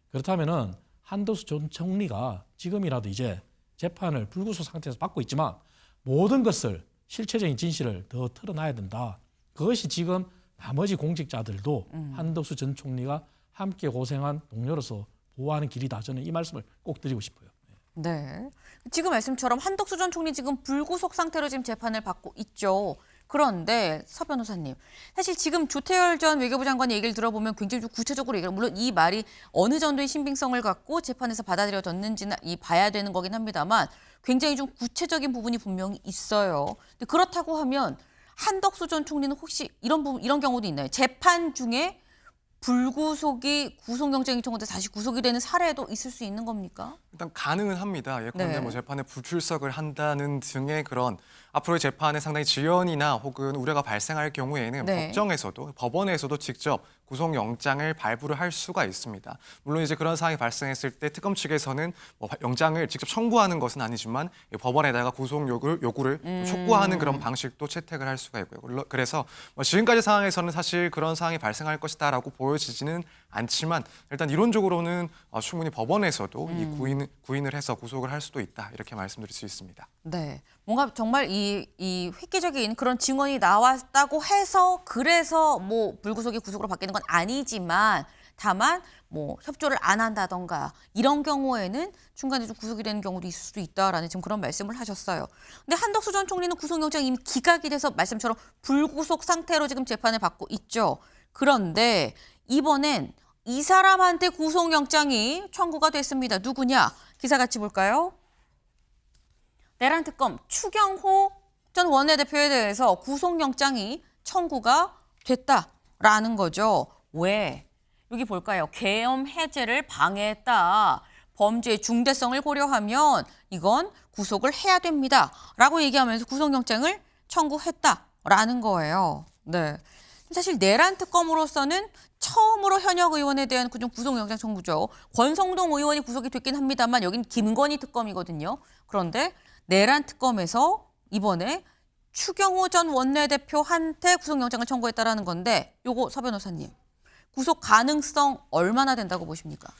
그렇다면은 한덕수 전 총리가 지금이라도 이제 재판을 불구속 상태에서 받고 있지만 모든 것을 실체적인 진실을 더 털어놔야 된다. 그것이 지금 나머지 공직자들도 한덕수 전 총리가 함께 고생한 동료로서 보호하는 길이다. 저는 이 말씀을 꼭 드리고 싶어요. 네. 지금 말씀처럼 한덕수 전 총리 지금 불구속 상태로 지금 재판을 받고 있죠. 그런데 서 변호사님, 사실 지금 조태열 전 외교부 장관의 얘기를 들어보면 굉장히 좀 구체적으로 얘기를 물론 이 말이 어느 정도의 신빙성을 갖고 재판에서 받아들여졌는지는 봐야 되는 거긴 합니다만 굉장히 좀 구체적인 부분이 분명히 있어요. 근데 그렇다고 하면 한덕수 전 총리는 혹시 이런 경우도 있나요? 재판 중에 불구속이 구속영장이 청구돼 다시 구속이 되는 사례도 있을 수 있는 겁니까? 일단 가능은 합니다. 예컨대 네. 뭐 재판에 불출석을 한다는 등의 그런 앞으로의 재판에 상당히 지연이나 혹은 우려가 발생할 경우에는 네. 법정에서도 법원에서도 직접 구속영장을 발부를 할 수가 있습니다. 물론 이제 그런 상황이 발생했을 때 특검 측에서는 뭐 영장을 직접 청구하는 것은 아니지만 법원에다가 구속 요구를 촉구하는 그런 방식도 채택을 할 수가 있고요. 그래서 뭐 지금까지 상황에서는 사실 그런 상황이 발생할 것이다라고 보여지지는 않지만 일단 이론적으로는 충분히 법원에서도 이 구인을 해서 구속을 할 수도 있다 이렇게 말씀드릴 수 있습니다. 네, 뭔가 정말 이 획기적인 그런 증언이 나왔다고 해서 그래서 뭐 불구속이 구속으로 바뀌는 건 아니지만 다만 뭐 협조를 안 한다던가 이런 경우에는 중간에 좀 구속이 되는 경우도 있을 수도 있다라는 지금 그런 말씀을 하셨어요. 근데 한덕수 전 총리는 구속영장이 이미 기각이 돼서 말씀처럼 불구속 상태로 지금 재판을 받고 있죠. 그런데 이번엔 이 사람한테 구속영장이 청구가 됐습니다. 누구냐? 기사 같이 볼까요? 내란 특검 추경호 전 원내대표에 대해서 구속영장이 청구가 됐다라는 거죠. 왜? 여기 볼까요? 계엄 해제를 방해했다. 범죄의 중대성을 고려하면 이건 구속을 해야 됩니다. 라고 얘기하면서 구속영장을 청구했다라는 거예요. 네. 사실 내란 특검으로서는 처음으로 현역 의원에 대한 구속영장 청구죠. 권성동 의원이 구속이 됐긴 합니다만 여긴 김건희 특검이거든요. 그런데 내란 특검에서 이번에 추경호 전 원내대표한테 구속영장을 청구했다라는 건데 요거 서 변호사님 구속 가능성 얼마나 된다고 보십니까?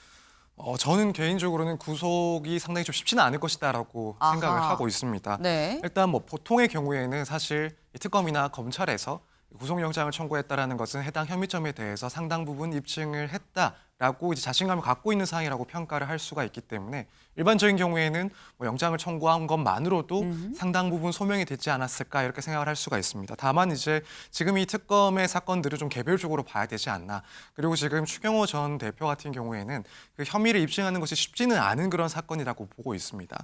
저는 개인적으로는 구속이 상당히 좀 쉽지는 않을 것이다라고 아하. 생각을 하고 있습니다. 네. 일단 뭐 보통의 경우에는 사실 이 특검이나 검찰에서 구속영장을 청구했다라는 것은 해당 혐의점에 대해서 상당 부분 입증을 했다라고 이제 자신감을 갖고 있는 사항이라고 평가를 할 수가 있기 때문에 일반적인 경우에는 뭐 영장을 청구한 것만으로도 상당 부분 소명이 되지 않았을까 이렇게 생각을 할 수가 있습니다. 다만 이제 지금 이 특검의 사건들을 좀 개별적으로 봐야 되지 않나. 그리고 지금 추경호 전 대표 같은 경우에는 그 혐의를 입증하는 것이 쉽지는 않은 그런 사건이라고 보고 있습니다.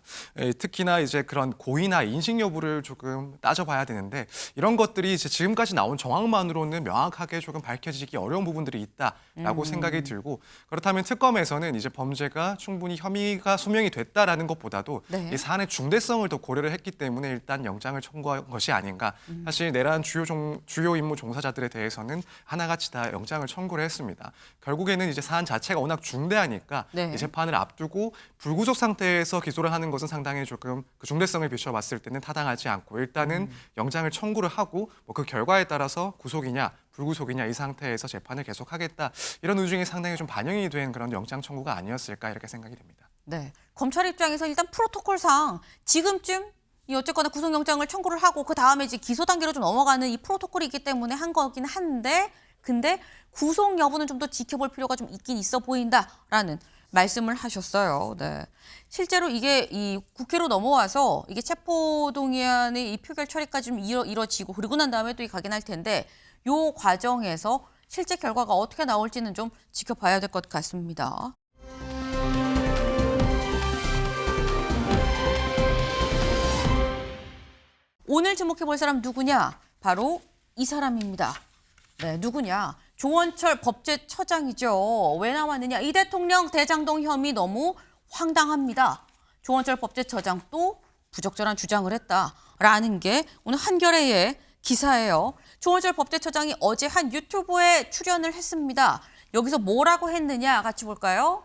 특히나 이제 그런 고의나 인식 여부를 조금 따져봐야 되는데 이런 것들이 이제 지금까지 나온 정황만으로는 명확하게 조금 밝혀지기 어려운 부분들이 있다라고 생각이 들고 그렇다면 특검에서는 이제 범죄가 충분히 혐의가 소명이 됐다라는 것보다도 네. 이 사안의 중대성을 더 고려를 했기 때문에 일단 영장을 청구한 것이 아닌가. 사실 내란 주요 임무 종사자들에 대해서는 하나같이 다 영장을 청구를 했습니다. 결국에는 이제 사안 자체가 워낙 중대하니까 네. 이 재판을 앞두고 불구속 상태에서 기소를 하는 것은 상당히 조금 그 중대성을 비춰봤을 때는 타당하지 않고 일단은 영장을 청구를 하고 뭐 그 결과에 따라서 구속이냐 불구속이냐 이 상태에서 재판을 계속하겠다 이런 의중이 상당히 좀 반영이 된 그런 영장 청구가 아니었을까 이렇게 생각이 됩니다. 네. 검찰 입장에서 일단 프로토콜상 지금쯤 이 어쨌거나 구속영장을 청구를 하고 그 다음에 이제 기소 단계로 좀 넘어가는 이 프로토콜이 있기 때문에 한 거긴 한데 근데 구속 여부는 좀 더 지켜볼 필요가 좀 있긴 있어 보인다라는 말씀을 하셨어요. 네. 실제로 이게 이 국회로 넘어와서 이게 체포동의안의 이 표결 처리까지 좀 이뤄지고 그리고 난 다음에 또 가긴 할 텐데 요 과정에서 실제 결과가 어떻게 나올지는 좀 지켜봐야 될 것 같습니다. 오늘 주목해볼 사람 누구냐? 바로 이 사람입니다. 네, 누구냐? 조원철 법제처장이죠. 왜 나왔느냐? 이 대통령 대장동 혐의 너무 황당합니다. 조원철 법제처장 또 부적절한 주장을 했다라는 게 오늘 한겨레의 기사예요. 조원철 법제처장이 어제 한 유튜브에 출연을 했습니다. 여기서 뭐라고 했느냐 같이 볼까요?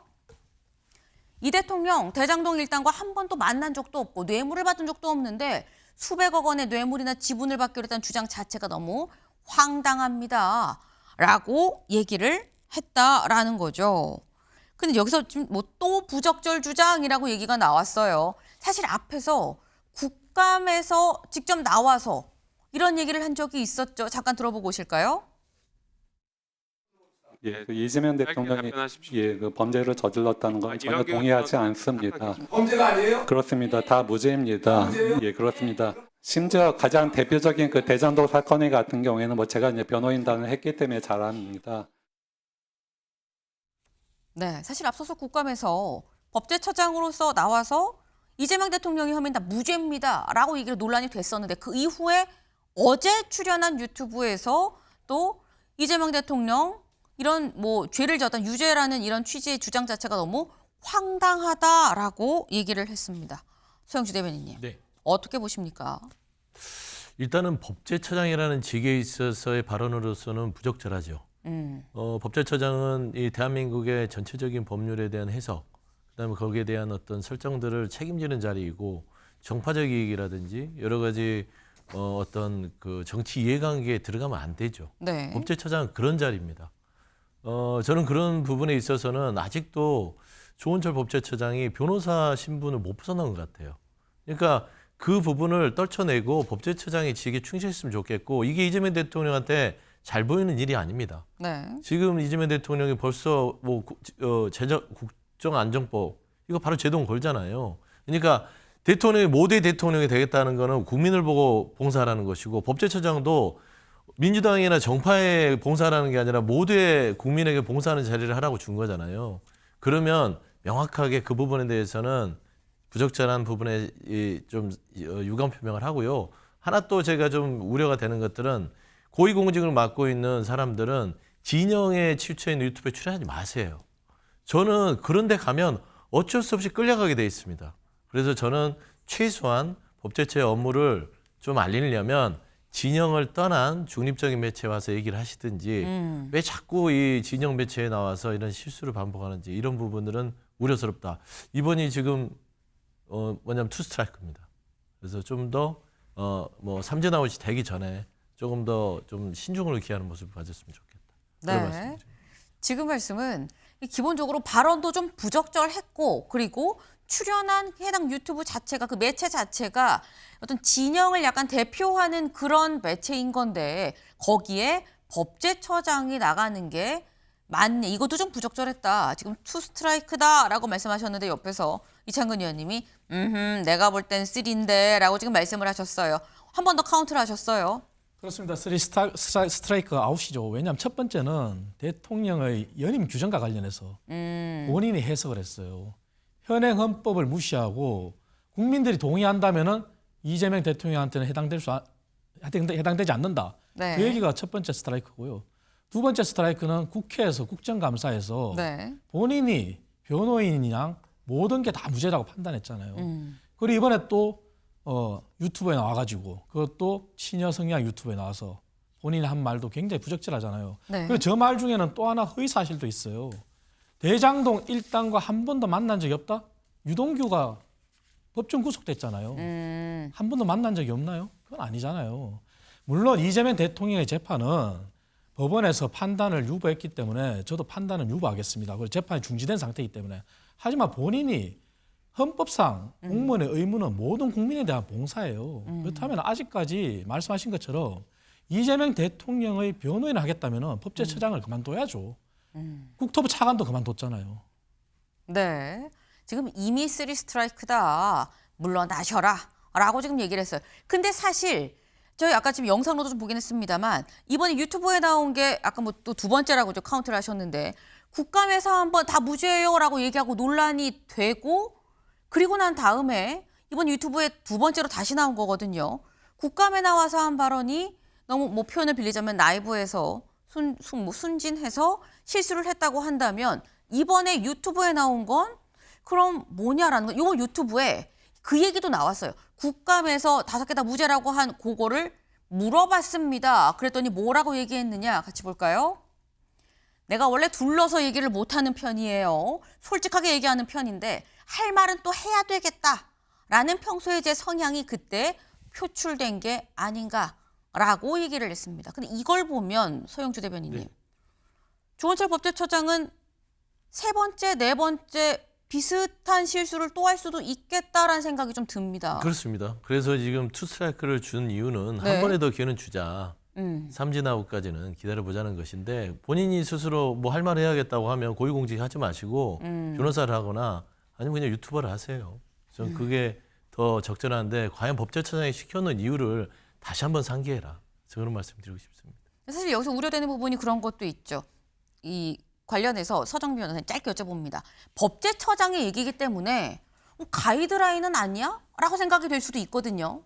이 대통령 대장동 일당과 한 번도 만난 적도 없고 뇌물을 받은 적도 없는데 수백억 원의 뇌물이나 지분을 받기로 했다는 주장 자체가 너무 황당합니다. 라고 얘기를 했다라는 거죠. 근데 여기서 지금 뭐 또 부적절 주장이라고 얘기가 나왔어요. 사실 앞에서 국감에서 직접 나와서 이런 얘기를 한 적이 있었죠. 잠깐 들어보고 오실까요? 예, 그 이재명 대통령이 그 범죄를 저질렀다는 건 전혀 동의하지 않습니다. 범죄가 아니에요? 그렇습니다. 다 무죄입니다. 예, 그렇습니다. 심지어 가장 대표적인 그 대장동 사건 같은 경우에는 뭐 제가 이제 변호인단을 했기 때문에 잘 압니다. 네, 사실 앞서서 국감에서 법제처장으로서 나와서 이재명 대통령의 혐의는 다 무죄입니다라고 얘기를 논란이 됐었는데 그 이후에 어제 출연한 유튜브에서 또 이재명 대통령 이런 뭐 죄를 졌던 유죄라는 이런 취지의 주장 자체가 너무 황당하다라고 얘기를 했습니다. 소영주 대변인님, 네. 어떻게 보십니까? 일단은 법제처장이라는 직에 있어서의 발언으로서는 부적절하죠. 법제처장은 이 대한민국의 전체적인 법률에 대한 해석, 그다음에 거기에 대한 어떤 설정들을 책임지는 자리이고 정파적 이익이라든지 여러 가지 어떤 그 정치 이해관계에 들어가면 안 되죠. 네. 법제처장은 그런 자리입니다. 저는 그런 부분에 있어서는 아직도 조원철 법제처장이 변호사 신분을 못 벗어난 것 같아요. 그러니까 그 부분을 떨쳐내고 법제처장의 직에 충실했으면 좋겠고 이게 이재명 대통령한테 잘 보이는 일이 아닙니다. 네. 지금 이재명 대통령이 벌써 뭐 국정안정법 이거 바로 제동 걸잖아요. 그러니까 대통령이 모두의 대통령이 되겠다는 거는 국민을 보고 봉사하는 것이고 법제처장도 민주당이나 정파에 봉사하는 게 아니라 모두의 국민에게 봉사하는 자리를 하라고 준 거잖아요. 그러면 명확하게 그 부분에 대해서는 부적절한 부분에 좀 유감 표명을 하고요. 하나 또 제가 좀 우려가 되는 것들은 고위공직을 맡고 있는 사람들은 진영에 치우쳐 있는 유튜브에 출연하지 마세요. 저는 그런 데 가면 어쩔 수 없이 끌려가게 돼 있습니다. 그래서 저는 최소한 법제처의 업무를 좀 알리려면 진영을 떠난 중립적인 매체에 와서 얘기를 하시든지 왜 자꾸 이 진영 매체에 나와서 이런 실수를 반복하는지 이런 부분들은 우려스럽다. 이번이 지금 뭐냐면 투 스트라이크입니다. 그래서 좀 더 뭐 삼진 아웃이 되기 전에 조금 더 좀 신중을 기하는 모습을 가졌으면 좋겠다. 그런 네. 말씀이죠. 지금 말씀은 기본적으로 발언도 좀 부적절했고 그리고 출연한 해당 유튜브 자체가 그 매체 자체가 어떤 진영을 약간 대표하는 그런 매체인 건데 거기에 법제처장이 나가는 게 맞네. 이것도 좀 부적절했다. 지금 투 스트라이크다라고 말씀하셨는데 옆에서 이창근 의원님이 내가 볼 땐 3인데 라고 지금 말씀을 하셨어요. 한 번 더 카운트를 하셨어요. 그렇습니다. 3 스트라이크 아웃이죠. 왜냐하면 첫 번째는 대통령의 연임 규정과 관련해서 본인이 해석을 했어요. 현행 헌법을 무시하고 국민들이 동의한다면은 이재명 대통령한테는 해당되지 않는다. 네. 그 얘기가 첫 번째 스트라이크고요. 두 번째 스트라이크는 국회에서 국정감사에서 네. 본인이 변호인이랑 모든 게 다 무죄라고 판단했잖아요. 그리고 이번에 또 유튜브에 나와가지고 그것도 친여 성향 유튜브에 나와서 본인이 한 말도 굉장히 부적절하잖아요. 네. 그리고 저 말 중에는 또 하나 허위 사실도 있어요. 대장동 일당과 한 번도 만난 적이 없다? 유동규가 법정 구속됐잖아요. 한 번도 만난 적이 없나요? 그건 아니잖아요. 물론 이재명 대통령의 재판은 법원에서 판단을 유보했기 때문에 저도 판단은 유보하겠습니다. 그리고 재판이 중지된 상태이기 때문에. 하지만 본인이 헌법상 공무원의 의무는 모든 국민에 대한 봉사예요. 그렇다면 아직까지 말씀하신 것처럼 이재명 대통령의 변호인을 하겠다면 법제처장을 그만둬야죠. 국토부 차관도 그만뒀잖아요. 네. 지금 이미 3 스트라이크다. 물러나셔라. 라고 지금 얘기를 했어요. 근데 사실 저희 아까 지금 영상으로도 좀 보긴 했습니다만 이번에 유튜브에 나온 게 아까 뭐 또 두 번째라고 좀 카운트를 하셨는데 국감에서 한번 다 무죄예요라고 얘기하고 논란이 되고 그리고 난 다음에 이번 유튜브에 두 번째로 다시 나온 거거든요. 국감에 나와서 한 발언이 너무 뭐 표현을 빌리자면 나이브해서 순진해서 실수를 했다고 한다면 이번에 유튜브에 나온 건 그럼 뭐냐라는 거. 요 유튜브에 그 얘기도 나왔어요. 국감에서 5개 다 무죄라고 한 그거를 물어봤습니다. 그랬더니 뭐라고 얘기했느냐 같이 볼까요? 내가 원래 둘러서 얘기를 못하는 편이에요. 솔직하게 얘기하는 편인데 할 말은 또 해야 되겠다라는 평소에 제 성향이 그때 표출된 게 아닌가라고 얘기를 했습니다. 근데 이걸 보면 서영주 대변인님, 네. 조원철 법제처장은 세 번째, 네 번째 비슷한 실수를 또 할 수도 있겠다라는 생각이 좀 듭니다. 그렇습니다. 그래서 지금 투 스트라이크를 준 이유는 네. 한 번에 더 기회는 주자. 삼진 아웃까지는 기다려보자는 것인데 본인이 스스로 뭐 할 말 해야겠다고 하면 고위공직 하지 마시고 변호사를 하거나 아니면 그냥 유튜버를 하세요. 저는 그게 더 적절한데 과연 법제처장이 시켜놓은 이유를 다시 한번 상기해라. 저 그런 말씀드리고 싶습니다. 사실 여기서 우려되는 부분이 그런 것도 있죠. 이 관련해서 서정미 변호사님 짧게 여쭤봅니다. 법제처장의 얘기이기 때문에 가이드라인은 아니야? 라고 생각이 될 수도 있거든요.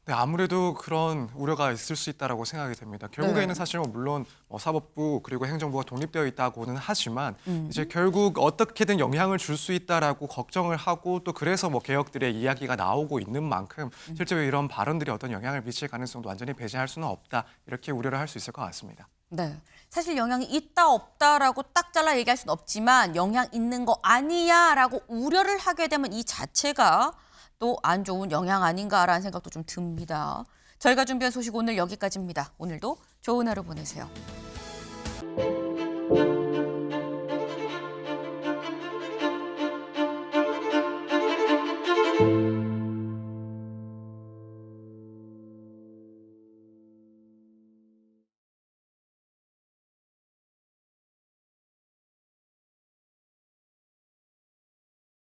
네, 아무래도 그런 우려가 있을 수 있다라고 생각이 됩니다. 결국에는 네. 사실 물론 사법부 그리고 행정부가 독립되어 있다고는 하지만 이제 결국 어떻게든 영향을 줄 수 있다라고 걱정을 하고 또 그래서 뭐 개혁들의 이야기가 나오고 있는 만큼 실제로 이런 발언들이 어떤 영향을 미칠 가능성도 완전히 배제할 수는 없다 이렇게 우려를 할 수 있을 것 같습니다. 네. 사실 영향이 있다 없다라고 딱 잘라 얘기할 수는 없지만 영향 있는 거 아니야라고 우려를 하게 되면 이 자체가 또 안 좋은 영향 아닌가라는 생각도 좀 듭니다. 저희가 준비한 소식 오늘 여기까지입니다. 오늘도 좋은 하루 보내세요.